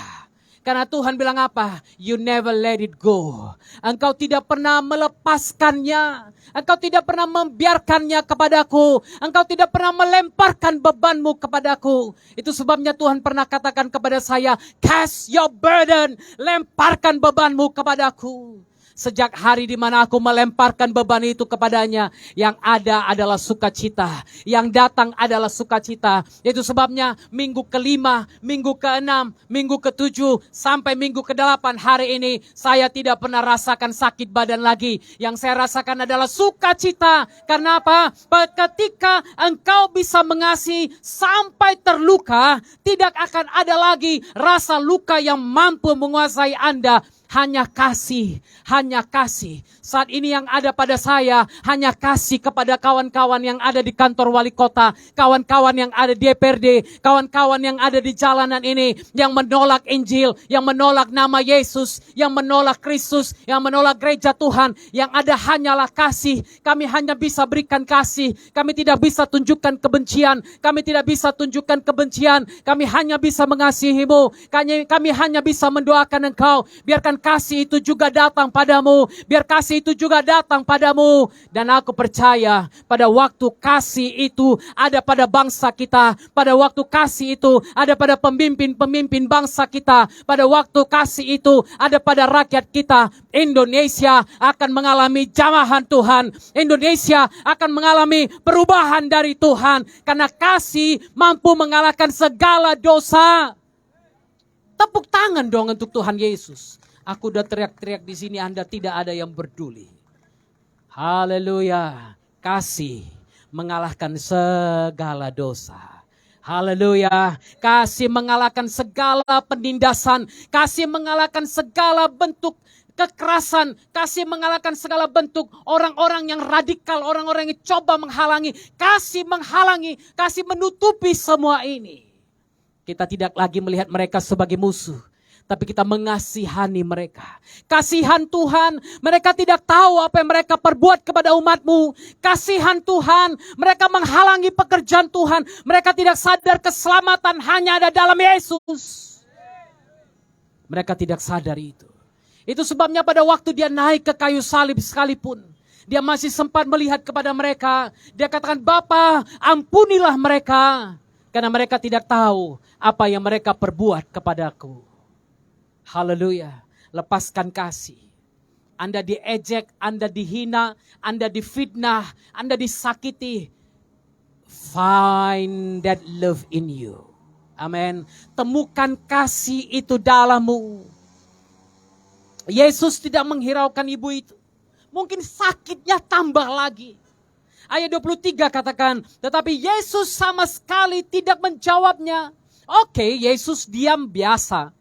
S4: Karena Tuhan bilang apa? You never let it go. Engkau tidak pernah melepaskannya. Engkau tidak pernah membiarkannya kepadaku. Engkau tidak pernah melemparkan bebanmu kepadaku. Itu sebabnya Tuhan pernah katakan kepada saya, cast your burden. Lemparkan bebanmu kepadaku. Sejak hari di mana aku melemparkan beban itu kepadanya, yang ada adalah sukacita. Yang datang adalah sukacita. Itu sebabnya minggu ke-5, minggu ke-6, minggu ke-7, sampai minggu ke-8 hari ini, saya tidak pernah rasakan sakit badan lagi. Yang saya rasakan adalah sukacita. Karena apa? Ketika engkau bisa mengasihi sampai terluka, tidak akan ada lagi rasa luka yang mampu menguasai Anda. Hanya kasih, hanya kasih. Saat ini yang ada pada saya, hanya kasih kepada kawan-kawan yang ada di kantor wali kota, kawan-kawan yang ada di DPRD, kawan-kawan yang ada di jalanan ini, yang menolak Injil, yang menolak nama Yesus, yang menolak Kristus, yang menolak gereja Tuhan. Yang ada hanyalah kasih. Kami hanya bisa berikan kasih. Kami tidak bisa tunjukkan kebencian. Kami tidak bisa tunjukkan kebencian. Kami hanya bisa mengasihimu. Kami hanya bisa mendoakan engkau. Biarkan kasih itu juga datang padamu. Biar kasih itu juga datang padamu. Dan aku percaya pada waktu kasih itu ada pada bangsa kita. Pada waktu kasih itu ada pada pemimpin-pemimpin bangsa kita. Pada waktu kasih itu ada pada rakyat kita. Indonesia akan mengalami jamahan Tuhan. Indonesia akan mengalami perubahan dari Tuhan. Karena kasih mampu mengalahkan segala dosa. Tepuk tangan dong untuk Tuhan Yesus. Aku udah teriak-teriak di sini, Anda tidak ada yang peduli. Haleluya. Kasih mengalahkan segala dosa. Haleluya. Kasih mengalahkan segala penindasan. Kasih mengalahkan segala bentuk kekerasan. Kasih mengalahkan segala bentuk orang-orang yang radikal. Orang-orang yang coba menghalangi. Kasih menghalangi. Kasih menutupi semua ini. Kita tidak lagi melihat mereka sebagai musuh. Tapi kita mengasihani mereka. Kasihan Tuhan, mereka tidak tahu apa yang mereka perbuat kepada umatmu. Kasihan Tuhan, mereka menghalangi pekerjaan Tuhan. Mereka tidak sadar keselamatan hanya ada dalam Yesus. Mereka tidak sadar itu. Itu sebabnya pada waktu dia naik ke kayu salib sekalipun, dia masih sempat melihat kepada mereka. Dia katakan, Bapa, ampunilah mereka. Karena mereka tidak tahu apa yang mereka perbuat kepadaku. Haleluya. Lepaskan kasih. Anda diejek, Anda dihina, Anda difitnah, Anda disakiti. Find that love in you. Amin. Temukan kasih itu dalammu. Yesus tidak menghiraukan ibu itu. Mungkin sakitnya tambah lagi. Ayat 23 katakan, tetapi Yesus sama sekali tidak menjawabnya. Oke, Yesus diam biasa.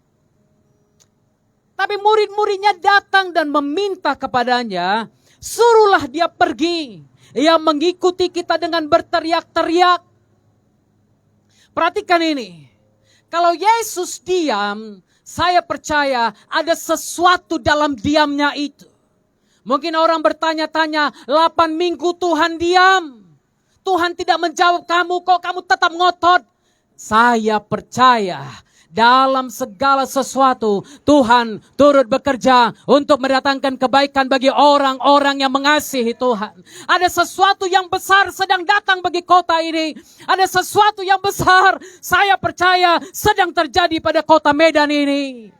S4: Tapi murid-muridnya datang dan meminta kepadanya, suruhlah dia pergi. Ia mengikuti kita dengan berteriak-teriak. Perhatikan ini. Kalau Yesus diam, saya percaya ada sesuatu dalam diamnya itu. Mungkin orang bertanya-tanya, 8 minggu Tuhan diam. Tuhan tidak menjawab kamu, kok kamu tetap ngotot. Saya percaya dalam segala sesuatu Tuhan turut bekerja untuk mendatangkan kebaikan bagi orang-orang yang mengasihi Tuhan. Ada sesuatu yang besar sedang datang bagi kota ini. Ada sesuatu yang besar saya percaya sedang terjadi pada kota Medan ini.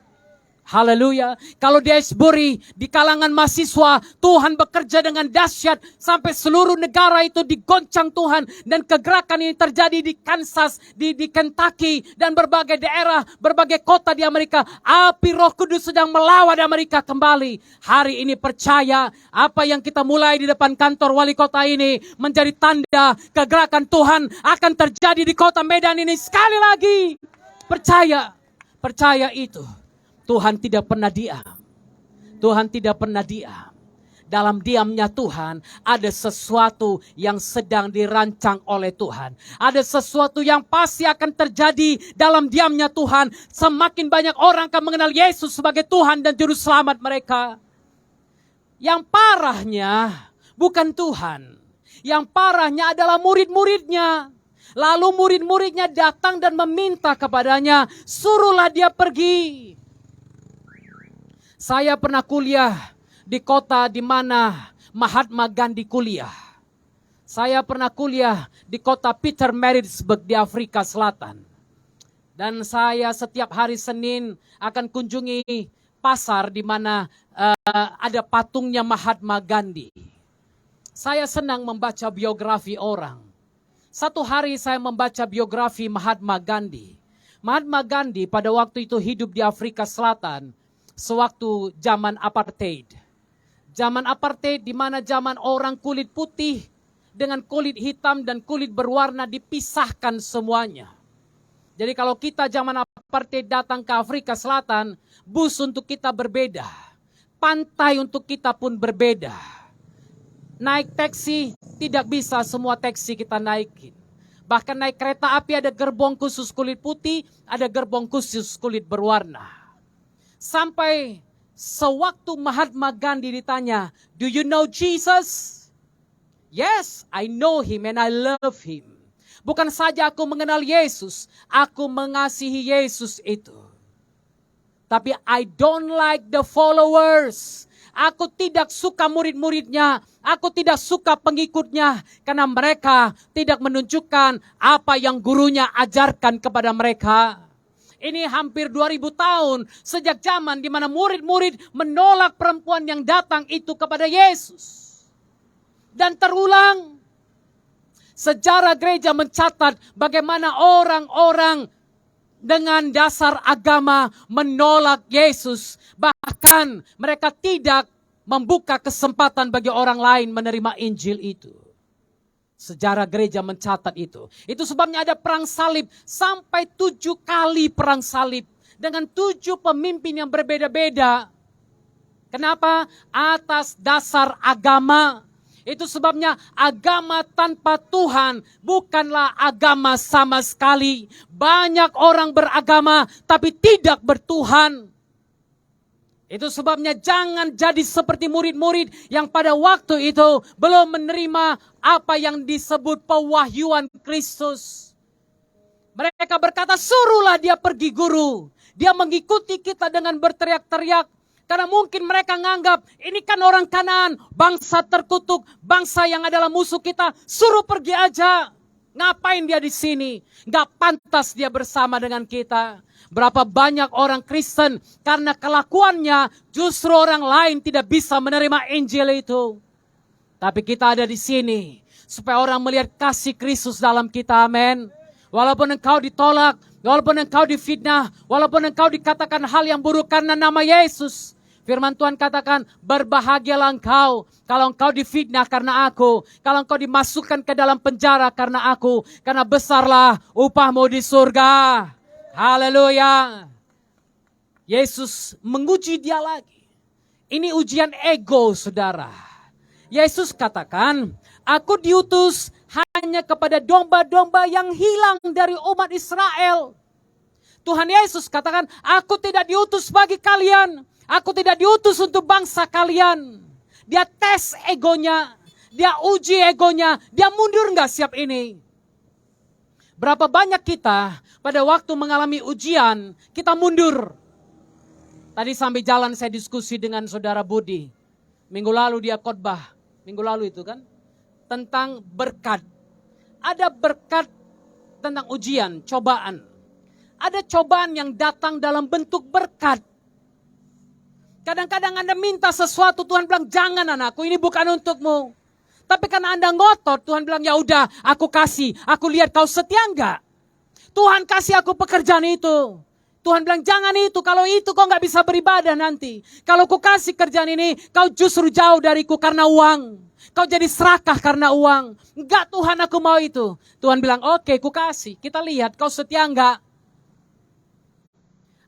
S4: Haleluya. Kalau di Asbury, di kalangan mahasiswa, Tuhan bekerja dengan dahsyat sampai seluruh negara itu digoncang Tuhan. Dan kegerakan ini terjadi di Kansas, di Kentucky, dan berbagai daerah, berbagai kota di Amerika. Api Roh Kudus sedang melawan Amerika kembali. Hari ini percaya apa yang kita mulai di depan kantor wali kota ini menjadi tanda kegerakan Tuhan akan terjadi di kota Medan ini sekali lagi. Percaya itu. Tuhan tidak pernah diam. Tuhan tidak pernah diam. Dalam diamnya Tuhan ada sesuatu yang sedang dirancang oleh Tuhan. Ada sesuatu yang pasti akan terjadi dalam diamnya Tuhan. Semakin banyak orang akan mengenal Yesus sebagai Tuhan dan Juru Selamat mereka. Yang parahnya bukan Tuhan. Yang parahnya adalah murid-muridnya. Lalu murid-muridnya datang dan meminta kepadanya, suruhlah dia pergi. Saya pernah kuliah di kota di mana Mahatma Gandhi kuliah. Saya pernah kuliah di kota Pietermaritzburg di Afrika Selatan. Dan saya setiap hari Senin akan kunjungi pasar di mana ada patungnya Mahatma Gandhi. Saya senang membaca biografi orang. Satu hari saya membaca biografi Mahatma Gandhi. Mahatma Gandhi pada waktu itu hidup di Afrika Selatan. Sewaktu zaman apartheid. Zaman apartheid di mana zaman orang kulit putih dengan kulit hitam dan kulit berwarna dipisahkan semuanya. Jadi kalau kita zaman apartheid datang ke Afrika Selatan, bus untuk kita berbeda. Pantai untuk kita pun berbeda. Naik taksi tidak bisa semua taksi kita naikin. Bahkan naik kereta api ada gerbong khusus kulit putih, ada gerbong khusus kulit berwarna. Sampai sewaktu Mahatma Gandhi ditanya, "Do you know Jesus?" "Yes, I know him and I love him." Bukan saja aku mengenal Yesus, aku mengasihi Yesus itu. Tapi I don't like the followers. Aku tidak suka murid-muridnya, aku tidak suka pengikutnya. Karena mereka tidak menunjukkan apa yang gurunya ajarkan kepada mereka. Ini hampir 2000 tahun sejak zaman di mana murid-murid menolak perempuan yang datang itu kepada Yesus. Dan terulang. Sejarah gereja mencatat bagaimana orang-orang dengan dasar agama menolak Yesus. Bahkan mereka tidak membuka kesempatan bagi orang lain menerima Injil itu. Sejarah gereja mencatat itu. Itu sebabnya ada perang salib. Sampai 7 kali perang salib. Dengan 7 pemimpin yang berbeda-beda. Kenapa? Atas dasar agama. Itu sebabnya agama tanpa Tuhan bukanlah agama sama sekali. Banyak orang beragama tapi tidak bertuhan. Itu sebabnya jangan jadi seperti murid-murid yang pada waktu itu belum menerima apa yang disebut pewahyuan Kristus. Mereka berkata, suruhlah dia pergi guru. Dia mengikuti kita dengan berteriak-teriak. Karena mungkin mereka menganggap ini kan orang Kanaan, bangsa terkutuk, bangsa yang adalah musuh kita. Suruh pergi aja. Ngapain dia di sini? Gak pantas dia bersama dengan kita. Berapa banyak orang Kristen karena kelakuannya justru orang lain tidak bisa menerima Injil itu. Tapi kita ada di sini supaya orang melihat kasih Kristus dalam kita, amin. Walaupun engkau ditolak, walaupun engkau difitnah, walaupun engkau dikatakan hal yang buruk karena nama Yesus. Firman Tuhan katakan, berbahagialah engkau kalau engkau difitnah karena aku. Kalau engkau dimasukkan ke dalam penjara karena aku. Karena besarlah upahmu di surga. Haleluya. Yesus menguji dia lagi. Ini ujian ego, saudara. Yesus katakan, aku diutus hanya kepada domba-domba yang hilang dari umat Israel. Tuhan Yesus katakan, aku tidak diutus bagi kalian. Aku tidak diutus untuk bangsa kalian. Dia tes egonya. Dia uji egonya. Dia mundur gak siap ini? Berapa banyak kita pada waktu mengalami ujian, kita mundur. Tadi sambil jalan saya diskusi dengan saudara Budi. Minggu lalu dia khotbah. Minggu lalu itu kan. Tentang berkat. Ada berkat tentang ujian, cobaan. Ada cobaan yang datang dalam bentuk berkat. Kadang-kadang Anda minta sesuatu, Tuhan bilang, jangan anakku, ini bukan untukmu. Tapi karena Anda ngotot, Tuhan bilang, ya udah, aku kasih, aku lihat kau setia enggak. Tuhan kasih aku pekerjaan itu. Tuhan bilang, jangan itu, kalau itu kau nggak bisa beribadah nanti. Kalau ku kasih kerjaan ini, kau justru jauh dariku karena uang. Kau jadi serakah karena uang. Enggak Tuhan, aku mau itu. Tuhan bilang, oke, ku kasih. Kita lihat kau setia enggak.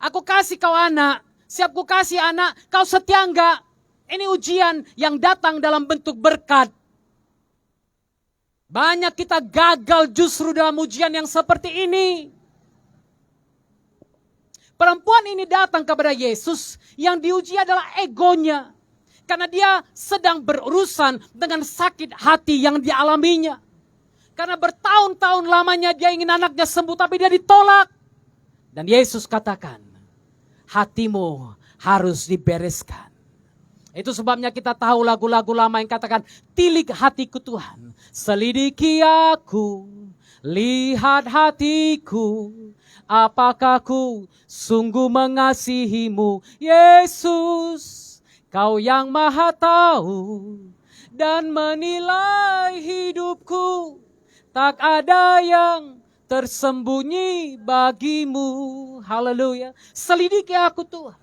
S4: Aku kasih kau anak. Siap ku kasih anak, kau setia enggak? Ini ujian yang datang dalam bentuk berkat. Banyak kita gagal justru dalam ujian yang seperti ini. Perempuan ini datang kepada Yesus, yang diuji adalah egonya. Karena dia sedang berurusan dengan sakit hati yang dialaminya. Karena bertahun-tahun lamanya dia ingin anaknya sembuh, tapi dia ditolak. Dan Yesus katakan, hatimu harus dibereskan. Itu sebabnya kita tahu lagu-lagu lama yang katakan, tilik hatiku Tuhan, selidiki aku, lihat hatiku, apakah ku sungguh mengasihimu, Yesus, kau yang maha tahu dan menilai hidupku, tak ada yang tersembunyi bagimu. Haleluya. Selidiki aku Tuhan.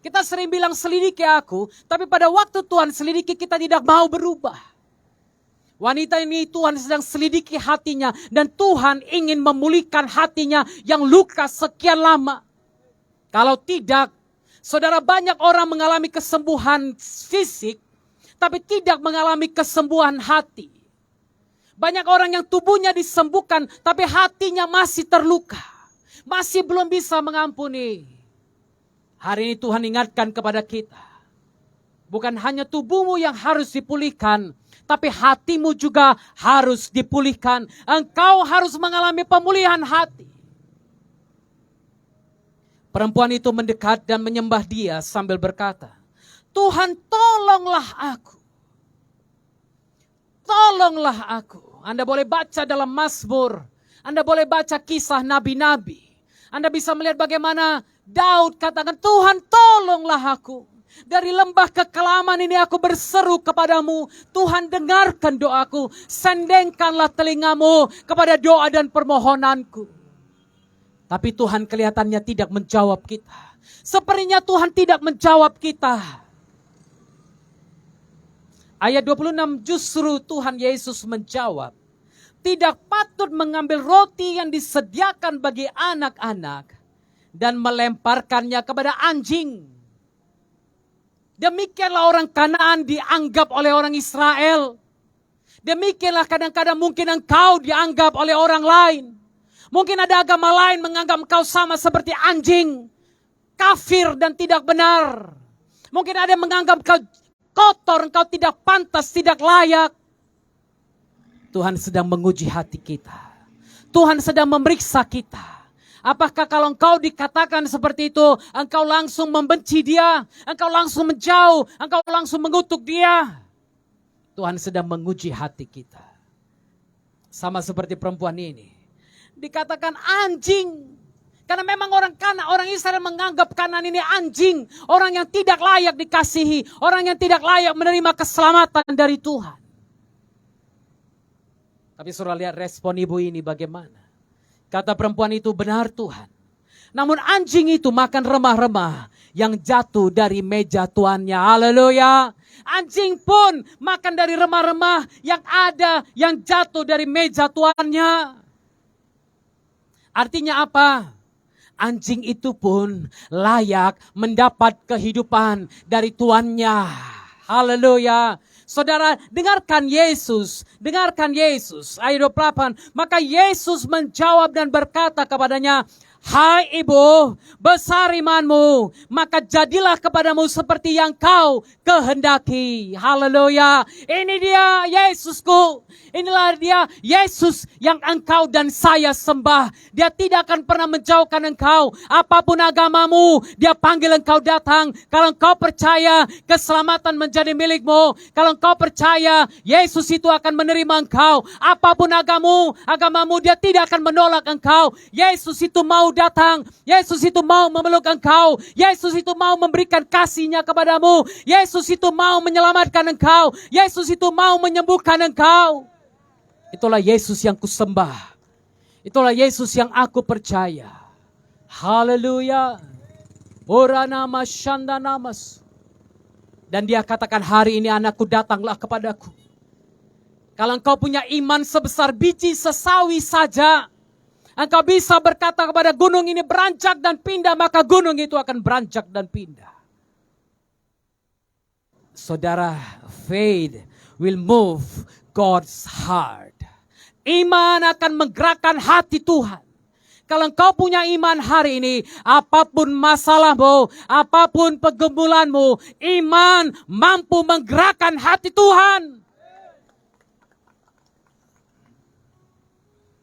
S4: Kita sering bilang selidiki aku, tapi pada waktu Tuhan selidiki kita tidak mau berubah. Wanita ini Tuhan sedang selidiki hatinya, dan Tuhan ingin memulihkan hatinya yang luka sekian lama. Kalau tidak, saudara, banyak orang mengalami kesembuhan fisik, tapi tidak mengalami kesembuhan hati. Banyak orang yang tubuhnya disembuhkan, tapi hatinya masih terluka. Masih belum bisa mengampuni. Hari ini Tuhan ingatkan kepada kita. Bukan hanya tubuhmu yang harus dipulihkan, tapi hatimu juga harus dipulihkan. Engkau harus mengalami pemulihan hati. Perempuan itu mendekat dan menyembah dia sambil berkata, Tuhan, tolonglah aku. Tolonglah aku. Anda boleh baca dalam Mazmur. Anda boleh baca kisah nabi-nabi. Anda bisa melihat bagaimana Daud katakan, Tuhan tolonglah aku. Dari lembah kekelaman ini aku berseru kepadamu. Tuhan dengarkan doaku. Sendengkanlah telingamu kepada doa dan permohonanku. Tapi Tuhan kelihatannya tidak menjawab kita. Sepertinya Tuhan tidak menjawab kita. Ayat 26 justru Tuhan Yesus menjawab. Tidak patut mengambil roti yang disediakan bagi anak-anak dan melemparkannya kepada anjing. Demikianlah orang Kanaan dianggap oleh orang Israel. Demikianlah kadang-kadang mungkin engkau dianggap oleh orang lain. Mungkin ada agama lain menganggap engkau sama seperti anjing, kafir dan tidak benar. Mungkin ada yang menganggap engkau kotor, engkau tidak pantas, tidak layak. Tuhan sedang menguji hati kita. Tuhan sedang memeriksa kita. Apakah kalau engkau dikatakan seperti itu, engkau langsung membenci dia, engkau langsung menjauh, engkau langsung mengutuk dia? Tuhan sedang menguji hati kita. Sama seperti perempuan ini. Dikatakan anjing. Karena memang orang Israel menganggap Kanaan ini anjing. Orang yang tidak layak dikasihi. Orang yang tidak layak menerima keselamatan dari Tuhan. Tapi saudara lihat respon ibu ini bagaimana. Kata perempuan itu, benar Tuhan. Namun anjing itu makan remah-remah yang jatuh dari meja tuannya. Haleluya. Anjing pun makan dari remah-remah yang ada, yang jatuh dari meja tuannya. Artinya apa? Anjing itu pun layak mendapat kehidupan dari tuannya. Haleluya. Saudara, dengarkan Yesus. Dengarkan Yesus. Ayat 28. Maka Yesus menjawab dan berkata kepadanya, hai ibu, besar imanmu, maka jadilah kepadamu seperti yang kau kehendaki. Haleluya. Ini dia Yesusku. Inilah dia Yesus yang engkau dan saya sembah. Dia tidak akan pernah menjauhkan engkau. Apapun agamamu, dia panggil engkau datang. Kalau engkau percaya, keselamatan menjadi milikmu. Kalau engkau percaya, Yesus itu akan menerima engkau. Apapun agamamu, dia tidak akan menolak engkau. Yesus itu mau datang. Yesus itu mau memeluk engkau. Yesus itu mau memberikan kasih-Nya kepadamu. Yesus itu mau menyelamatkan engkau. Yesus itu mau menyembuhkan engkau. Itulah Yesus yang kusembah. Itulah Yesus yang aku percaya. Haleluya. Ora nama syanda namas. Dan dia katakan, hari ini anakku, datanglah kepadaku. Kalau engkau punya iman sebesar biji sesawi saja, engkau bisa berkata kepada gunung ini beranjak dan pindah, maka gunung itu akan beranjak dan pindah. Saudara, faith will move God's heart. Iman akan menggerakkan hati Tuhan. Kalau engkau punya iman hari ini, apapun masalahmu, apapun pergumulanmu, iman mampu menggerakkan hati Tuhan.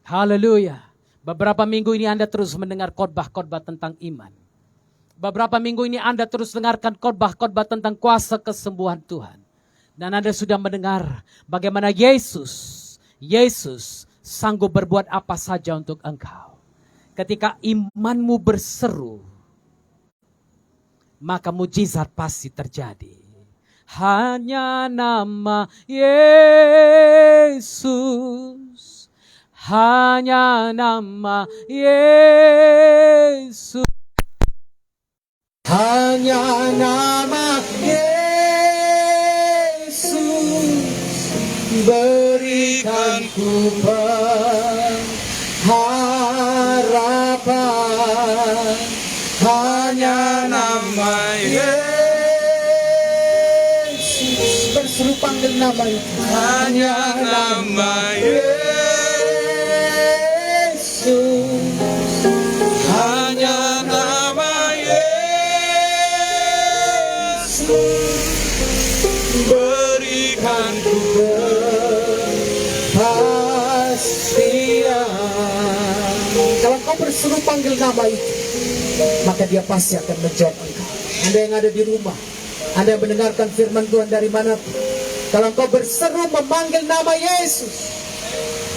S4: Haleluya. Beberapa minggu ini Anda terus mendengar khotbah-khotbah tentang iman. Beberapa minggu ini Anda terus dengarkan khotbah-khotbah tentang kuasa kesembuhan Tuhan. Dan Anda sudah mendengar bagaimana Yesus sanggup berbuat apa saja untuk engkau. Ketika imanmu berseru, maka mujizat pasti terjadi. Hanya nama Yesus, hanya nama Yesus, hanya nama Yesus, berikan ku harapan, hanya nama Yesus. Berseru panggil nama itu. Hanya nama Yesus, hanya nama Yesus, berikan ku kepastian. Kalau kau berseru panggil nama itu, maka dia pasti akan menjawab engkau. Anda yang ada di rumah, Anda yang mendengarkan firman Tuhan dari manapun, kalau kau berseru memanggil nama Yesus,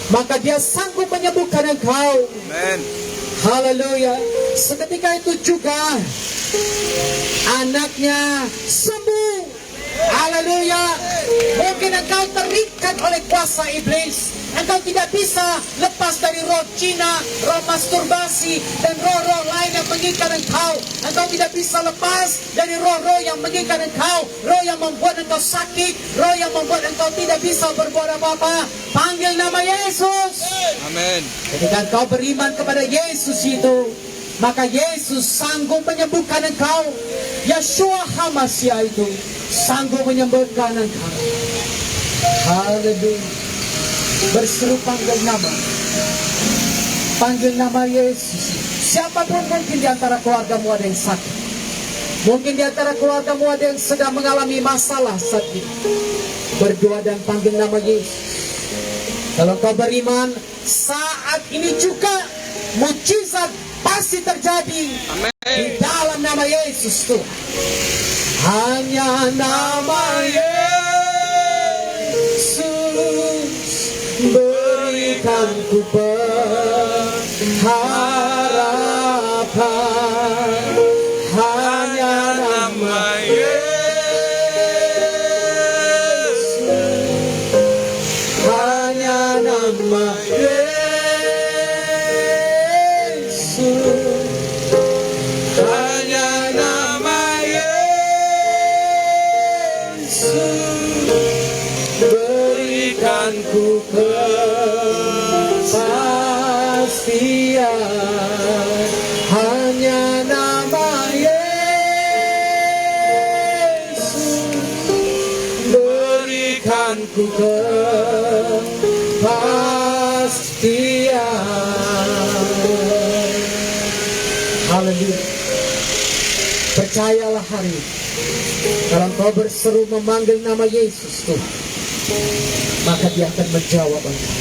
S4: maka dia sanggup menyembuhkan engkau.
S3: Amen.
S4: Haleluya. Seketika itu juga anaknya sembuh. Haleluya. Mungkin engkau terikat oleh kuasa iblis. Engkau tidak bisa lepas dari roh Cina, roh masturbasi, dan roh-roh lain yang mengikat engkau. Engkau tidak bisa lepas dari roh-roh yang mengikat engkau, roh yang membuat engkau sakit, roh yang membuat engkau tidak bisa berbuat apa-apa. Panggil nama Yesus.
S3: Amin.
S4: Ketika engkau beriman kepada Yesus itu, maka Yesus sanggup menyembuhkan engkau. Yeshua HaMashiach itu sanggup menyembuhkan engkau. Haleluya. Berseru panggil nama. Panggil nama Yesus. Siapapun mungkin di antara keluargamu ada yang sakit. Mungkin di antara keluargamu ada yang sedang mengalami masalah saat ini. Berdoa dan panggil nama Yesus. Kalau kau beriman, saat ini juga mujizat pasti terjadi.
S3: Amin.
S4: Di dalam nama Yesus Tuhan. Hanya nama Yesus, berikan ku pengharapan. Hanya nama Yesus, hanya nama Yesus, hanya nama Yesus, berikan ku kepastian. Hanya nama Yesus, berikan ku kepastian. Haleluya. Percayalah hari ini, kalau kau berseru memanggil nama Yesus Tuhan, maka dia akan menjawab engkau.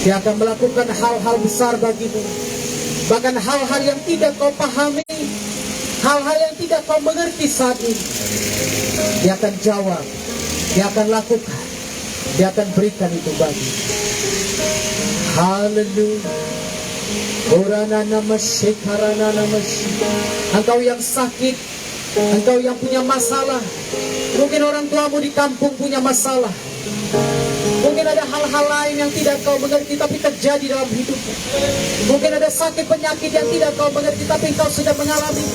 S4: Dia akan melakukan hal-hal besar bagimu. Bahkan hal-hal yang tidak kau pahami, hal-hal yang tidak kau mengerti saat ini, dia akan jawab, dia akan lakukan, dia akan berikan itu bagi. Haleluya. Engkau yang sakit, engkau yang punya masalah. Mungkin orang tuamu di kampung punya masalah. Mungkin ada hal-hal lain yang tidak kau mengerti tapi terjadi dalam hidupmu. Mungkin ada sakit penyakit yang tidak kau mengerti tapi kau sudah mengalami.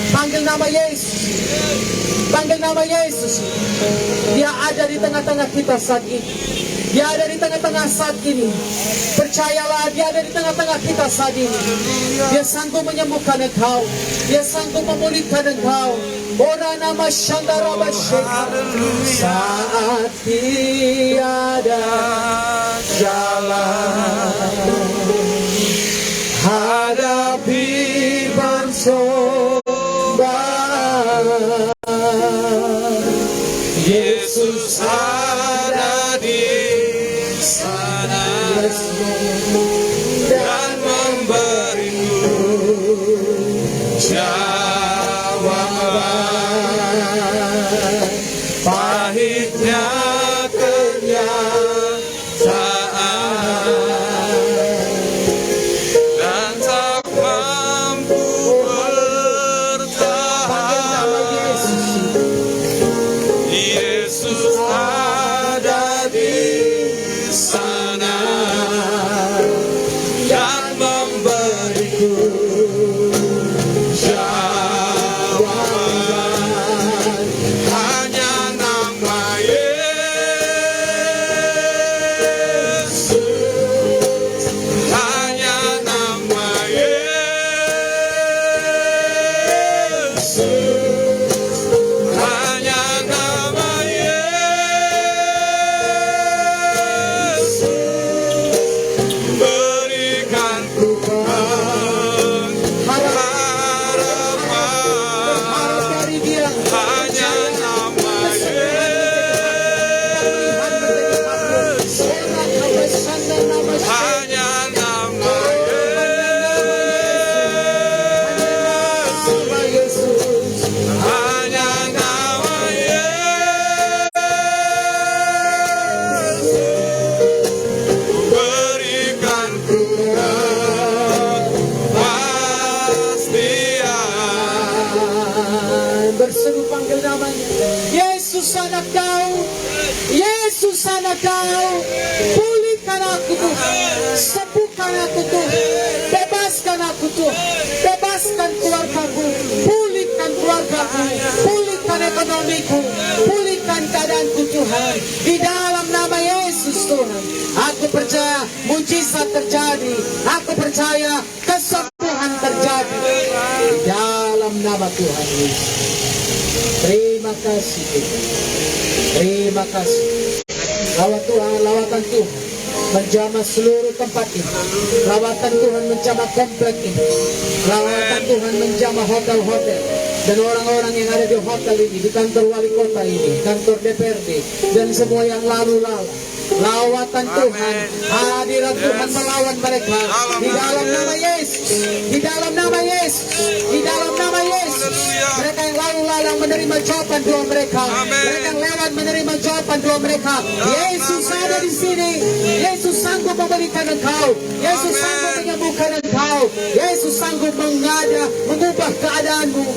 S4: Panggil nama Yesus. Panggil nama Yesus. Dia ada di tengah-tengah kita saat ini. Dia ada di tengah-tengah saat ini. Percayalah, dia ada di tengah-tengah kita saat ini. Dia sanggup menyembuhkan engkau. Dia sanggup memulihkan engkau. Ora nama Shandara Basyeka. Saat tiada jalan, hadapi percobaan. Yesus ada di sana dan memberiku jawaban. Pahitnya kenyataan dan tak mampu bertahan. Yesus ada di sana dan memberiku jawaban. Hanya nama Yesus, hanya nama Yesus, hanya nama Yesus berikan Tuhan harapan. Hanya nama Yesus, hanya nama Yesus, hanya nama Yesus berikan kepastian. Berseru panggil namanya. Yesus anak kau, Yesus anak kau, pulihkan aku Tuhan, sembuhkan aku Tuhan, bebaskan aku Tuhan, bebaskan keluargaku, pulihkan keluargaku, pulihkan ekonomiku, pulihkan keadaanku Tuhan. Di dalam nama Yesus Tuhan, aku percaya mujizat terjadi, aku percaya kesembuhan terjadi. Di dalam nama Tuhan Yesus. Terima kasih Tuhan. Terima kasih. Lawatan Tuhan menjamah seluruh tempat ini. Lawatan Tuhan menjamah komplek ini. Lawatan Tuhan menjamah hotel-hotel dan orang-orang yang ada di hotel ini, di kantor wali kota ini, kantor DPRD dan semua yang lalu-lalang. Lawatan Tuhan, hadirat Tuhan melawan mereka di dalam nama Yesus, di dalam nama Yesus, di dalam nama Yesus. Mereka yang lalu lalang menerima jawaban doa mereka, mereka yang lewat menerima jawaban doa mereka. Yesus ada di sini. Yesus sanggup memberikan engkau. Yesus sanggup menyembuhkan engkau. Yesus sanggup mengubah keadaanmu.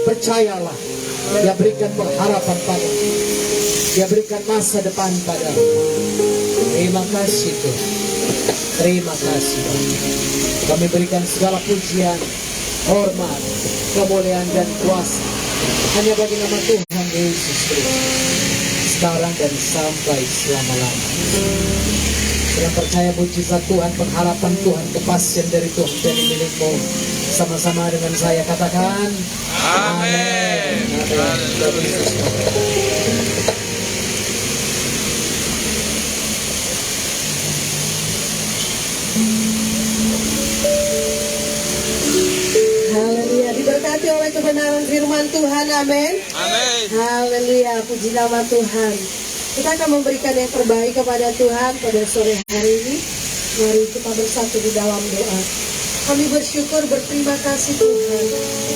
S4: Percayalah, Dia berikan pengharapan padamu. Dia berikan masa depan padamu. Terima kasih Tuhan. Terima kasih Tuhan. Kami berikan segala pujian, hormat, kemuliaan dan kuasa hanya bagi nama Tuhan Yesus Kristus, sekarang dan sampai selama-lamanya. Yang percaya mujizat Tuhan, pengharapan Tuhan, kepastian dari Tuhan jadi milikmu. Sama-sama dengan saya katakan amin.
S2: Haleluya, diberkati oleh kebenaran firman Tuhan, amin.
S3: Amin.
S2: Haleluya, puji nama Tuhan. Kita akan memberikan yang terbaik kepada Tuhan pada sore hari ini. Mari kita bersatu di dalam doa. Kami bersyukur, berterima kasih Tuhan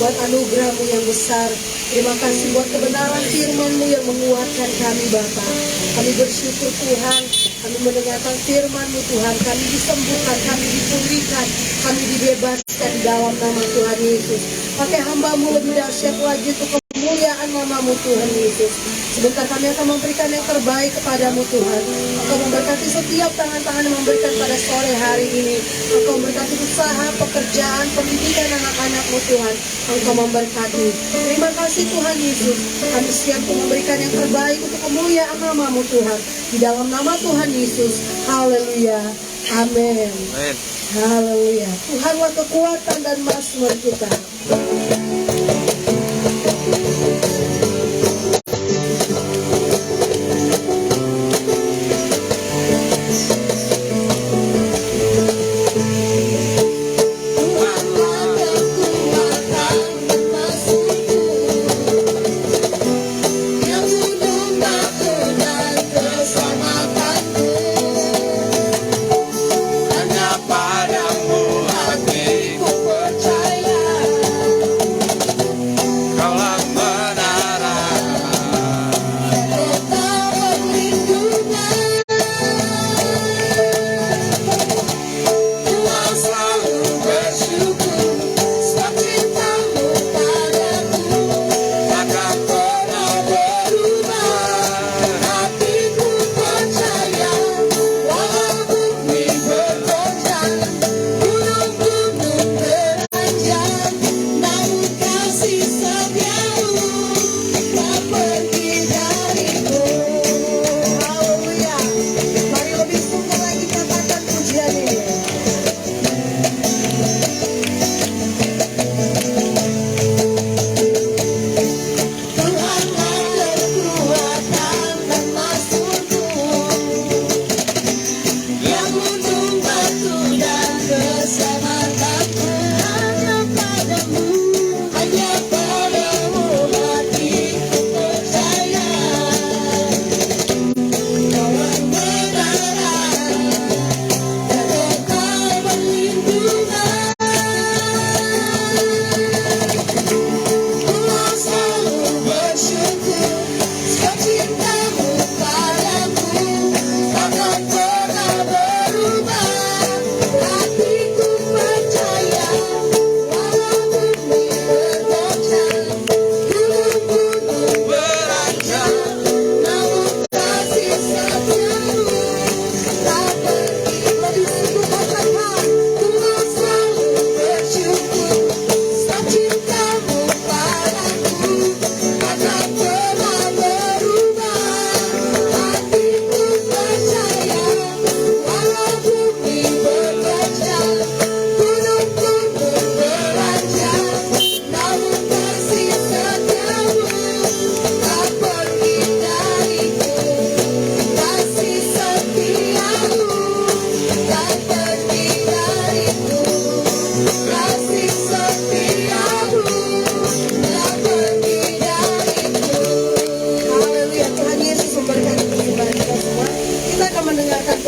S2: buat anugerah-Mu yang besar. Terima kasih buat kebenaran firman-Mu yang menguatkan kami Bapa. Kami bersyukur Tuhan Kami mendengarkan firman-Mu Tuhan, kami disembuhkan, kami dipulihkan, kami dibebaskan di dalam nama Tuhan Yesus. Pakai hamba-Mu lebih dahsyat lagi untuk kemuliaan nama-Mu Tuhan Yesus. Sebentar kami akan memberikan yang terbaik kepadamu Tuhan. Engkau memberkati setiap tangan-tangan yang memberikan pada sore hari ini. Engkau memberkati usaha, pekerjaan, pendidikan anak-anak-Mu Tuhan. Engkau memberkati. Terima kasih Tuhan Yesus. Kami siap untuk memberikan yang terbaik untuk kemuliaan nama-Mu Tuhan. Di dalam nama Tuhan Yesus. Haleluya. Amin. Haleluya. Tuhanlah kekuatan dan mazmur kita.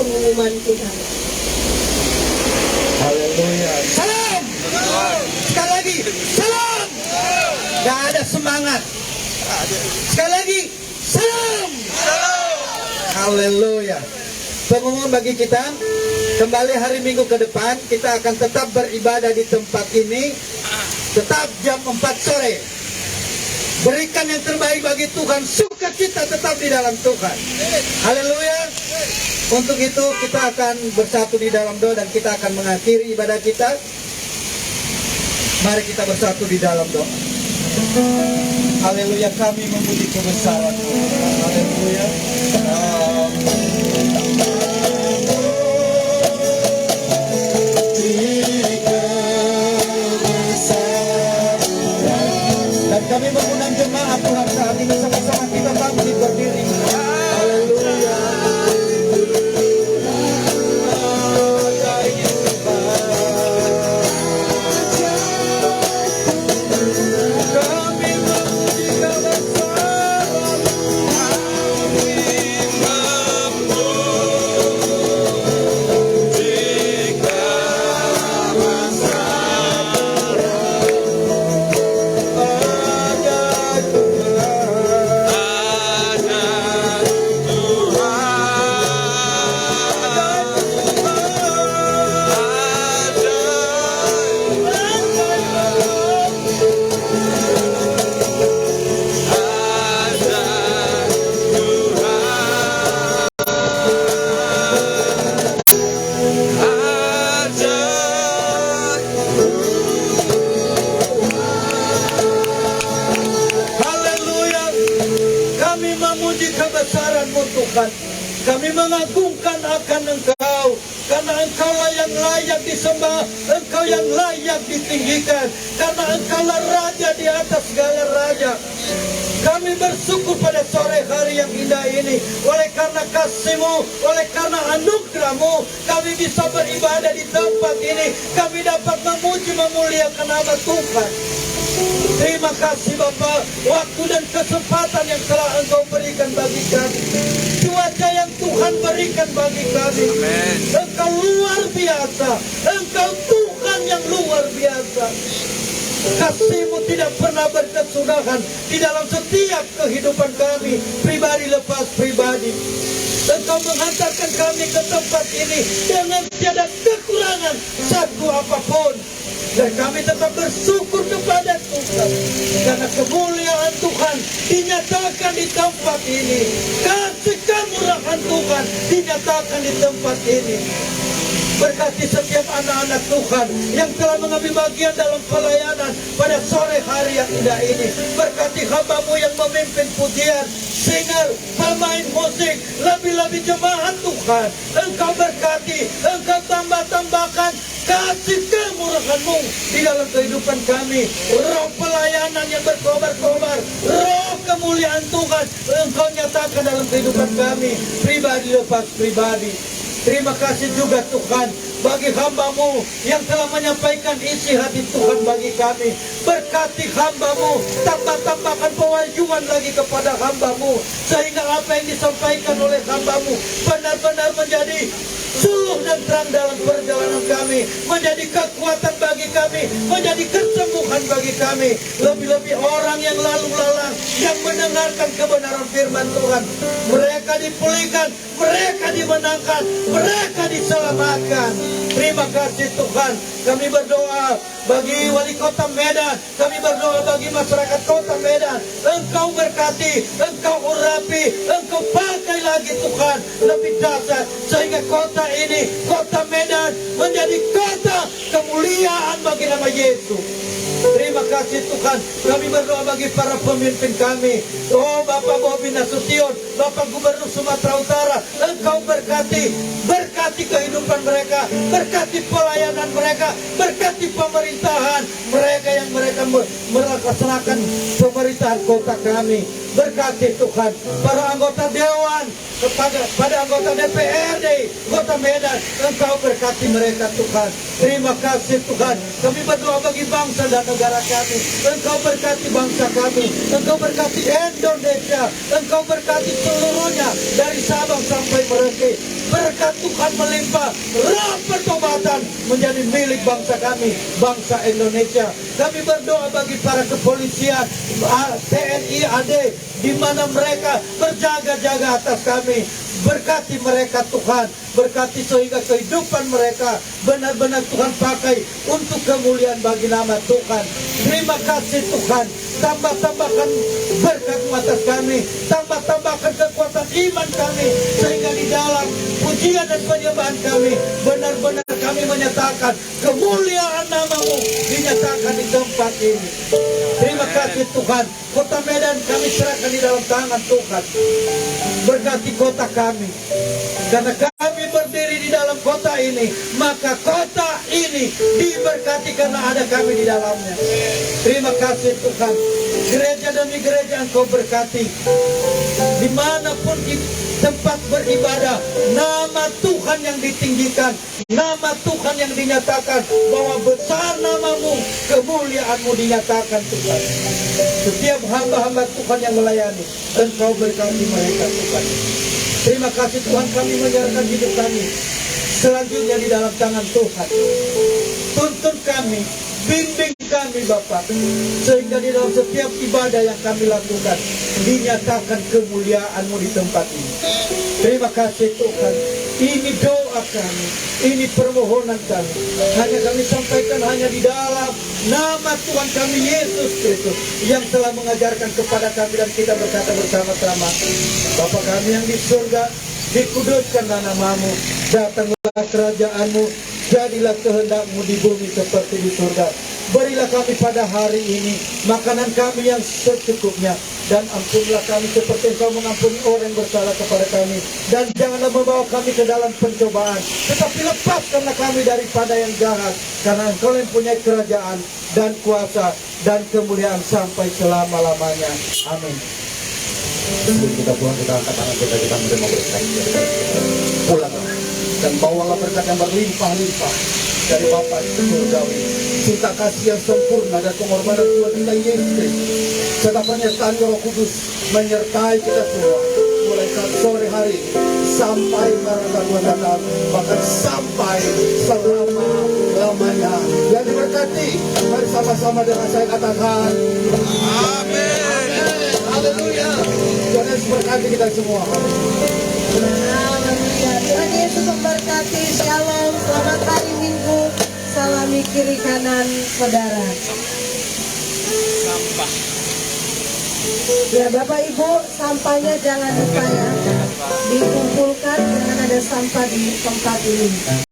S2: pengumuman Tuhan.
S5: Haleluya. Salam. Sekali lagi. Salam. Gak ada semangat. Sekali lagi. Salam. Haleluya. Pengumuman bagi kita, kembali hari Minggu ke depan kita akan tetap beribadah di tempat ini, tetap jam 4 sore. Berikan yang terbaik bagi Tuhan, sukacita tetap di dalam Tuhan. Haleluya. Untuk itu kita akan bersatu di dalam doa dan kita akan mengakhiri ibadah kita. Mari kita bersatu di dalam doa. Haleluya, kami memuji kebesaran Tuhan. Haleluya. Dan kami mengundang jemaat Tuhan saat ini sama-sama kita bangkit berdiri. Haleluya.
S3: Kami memuji kebesaran-Mu.
S5: bukan akan Engkau, karena Engkaulah yang layak disembah, Engkau yang layak ditinggikan, karena Engkaulah Raja di atas segala raja. Kami bersyukur pada sore hari yang indah ini. Oleh karena kasih-Mu, oleh karena anugerah-Mu, kami bisa beribadah di tempat ini. Kami dapat memuji memuliakan nama Tuhan. Terima kasih Bapa, waktu dan kesempatan yang telah Engkau berikan bagi kami, cuaca yang Tuhan berikan bagi kami. Engkau luar biasa, Engkau Tuhan yang luar biasa. Kasih-Mu tidak pernah berkesudahan di dalam setiap kehidupan kami, pribadi lepas pribadi. Engkau menghantarkan kami ke tempat ini dengan tiada kekurangan satu apapun. Dan kami tetap bersyukur kepada Tuhan, karena kemuliaan Tuhan dinyatakan di tempat ini. Kasih kemurahan Tuhan dinyatakan di tempat ini. Berkati setiap anak-anak Tuhan yang telah mengambil bagian dalam pelayanan pada sore hari yang indah ini. Berkati hamba-Mu yang memimpin pujian, singer, pemain musik, lebih-lebih jemaat Tuhan. Engkau berkati, Engkau tambah-tambahkan kasih kemurahan-Mu di dalam kehidupan kami. Roh pelayanan yang berkobar-kobar, roh kemuliaan Tuhan Engkau nyatakan dalam kehidupan kami, pribadi lepas pribadi. Terima kasih juga Tuhan bagi hamba-Mu yang telah menyampaikan isi hati Tuhan bagi kami. Berkati hamba-Mu, tambah-tambahkan pewahyuan lagi kepada hamba-Mu, sehingga apa yang disampaikan oleh hamba-Mu benar-benar menjadi suluh dan terang dalam perjalanan kami, menjadi kekuatan bagi kami, menjadi kesembuhan bagi kami. Lebih-lebih orang yang lalu lalang yang mendengarkan kebenaran firman Tuhan, mereka dipulihkan, mereka dimenangkan, mereka diselamatkan. Terima kasih Tuhan. Kami berdoa bagi wali kota Medan, kami berdoa bagi masyarakat kota Medan. Engkau berkati, Engkau urapi, Engkau pakai lagi Tuhan lebih dahsyat, sehingga kota ini, kota Medan, menjadi kota kemuliaan bagi nama Yesus. Terima kasih Tuhan. Kami berdoa bagi para pemimpin kami. Oh Bapak Bobi Nasution, Bapak Gubernur Sumatera Utara, Engkau berkati, berkati kehidupan mereka, berkati pelayanan mereka, berkati pemerintahan mereka yang mereka melaksanakan pemerintahan kota kami. Berkati Tuhan para anggota Dewan, pada anggota DPRD Kota Medan, Engkau berkati mereka Tuhan. Terima kasih Tuhan. Kami berdoa bagi bangsa dan negara kami. Engkau berkati bangsa kami, Engkau berkati Indonesia, Engkau berkati seluruhnya dari Sabang sampai Merauke. Berkat Tuhan melimpah, roh pertobatan menjadi milik bangsa kami, bangsa Indonesia. Kami berdoa bagi para kepolisian, TNI AD, di mana mereka berjaga-jaga atas kami. Berkati mereka Tuhan, berkati sehingga kehidupan mereka benar-benar Tuhan pakai untuk kemuliaan bagi nama Tuhan. Terima kasih Tuhan. Tambah-tambahkan berkat atas kami, tambah-tambahkan kekuatan iman kami, sehingga di dalam pujian dan penyembahan kami benar-benar kami menyatakan kemuliaan nama-Mu dinyatakan di tempat ini. Terima kasih Tuhan. Kota Medan kami serahkan di dalam tangan Tuhan. Berkati kota kami, karena kami berdiri di dalam kota ini, maka kota ini diberkati karena ada kami di dalamnya. Terima kasih Tuhan. Gereja demi gereja Engkau berkati, dimanapun di tempat beribadah, nama Tuhan yang ditinggikan, nama Tuhan yang dinyatakan, bahwa besar nama-Mu, kemuliaan-Mu dinyatakan Tuhan. Setiap hamba-hamba Tuhan yang melayani, Engkau berkati mereka Tuhan. Terima kasih Tuhan, kami menyerahkan hidup kami selanjutnya di dalam tangan Tuhan. Tuntun kami, bimbing kami Bapak, sehingga di dalam setiap ibadah yang kami lakukan dinyatakan kemuliaan-Mu di tempat ini. Terima kasih Tuhan. Ini doa kami, ini permohonan kami. Hanya kami sampaikan hanya di dalam nama Tuhan kami Yesus Kristus, yang telah mengajarkan kepada kami, dan kita berkata bersama-sama, Bapa kami yang di surga, dikuduskanlah nama-Mu, datanglah kerajaan-Mu, jadilah kehendak-Mu di bumi seperti di surga. Berilah kami pada hari ini makanan kami yang secukupnya, dan ampunilah kami seperti Engkau mengampuni orang yang bersalah kepada kami. Dan janganlah membawa kami ke dalam pencobaan, tetapi lepaskanlah kami daripada yang jahat, karena Engkau yang punya kerajaan dan kuasa dan kemuliaan sampai selama-lamanya. Amin. Sebelum kita pulang, kita angkat tangan kita menerima berkat. Pulang dan bawalah berkat yang berlimpah-limpah dari Bapa surgawi, cinta kasih yang sempurna dan pengorbanan Tuhan kita Yesus Kristus, serta penyertaan Roh Kudus menyertai kita semua, mulai saat sore hari sampai pada Tuhan datang, bahkan sampai selama-lamanya. Yang diberkati, mari sama-sama dengan saya katakan amin. Haleluya. Tuhan Yesus berkati kita semua.
S2: Haleluya. Tuhan Yesus memberkati. Shalom. Selamat hari Minggu. Salami kiri kanan saudara.
S3: Sampah.
S2: Ya Bapak Ibu, sampahnya jangan lupa ya, dikumpulkan, jangan ada sampah di tempat ini.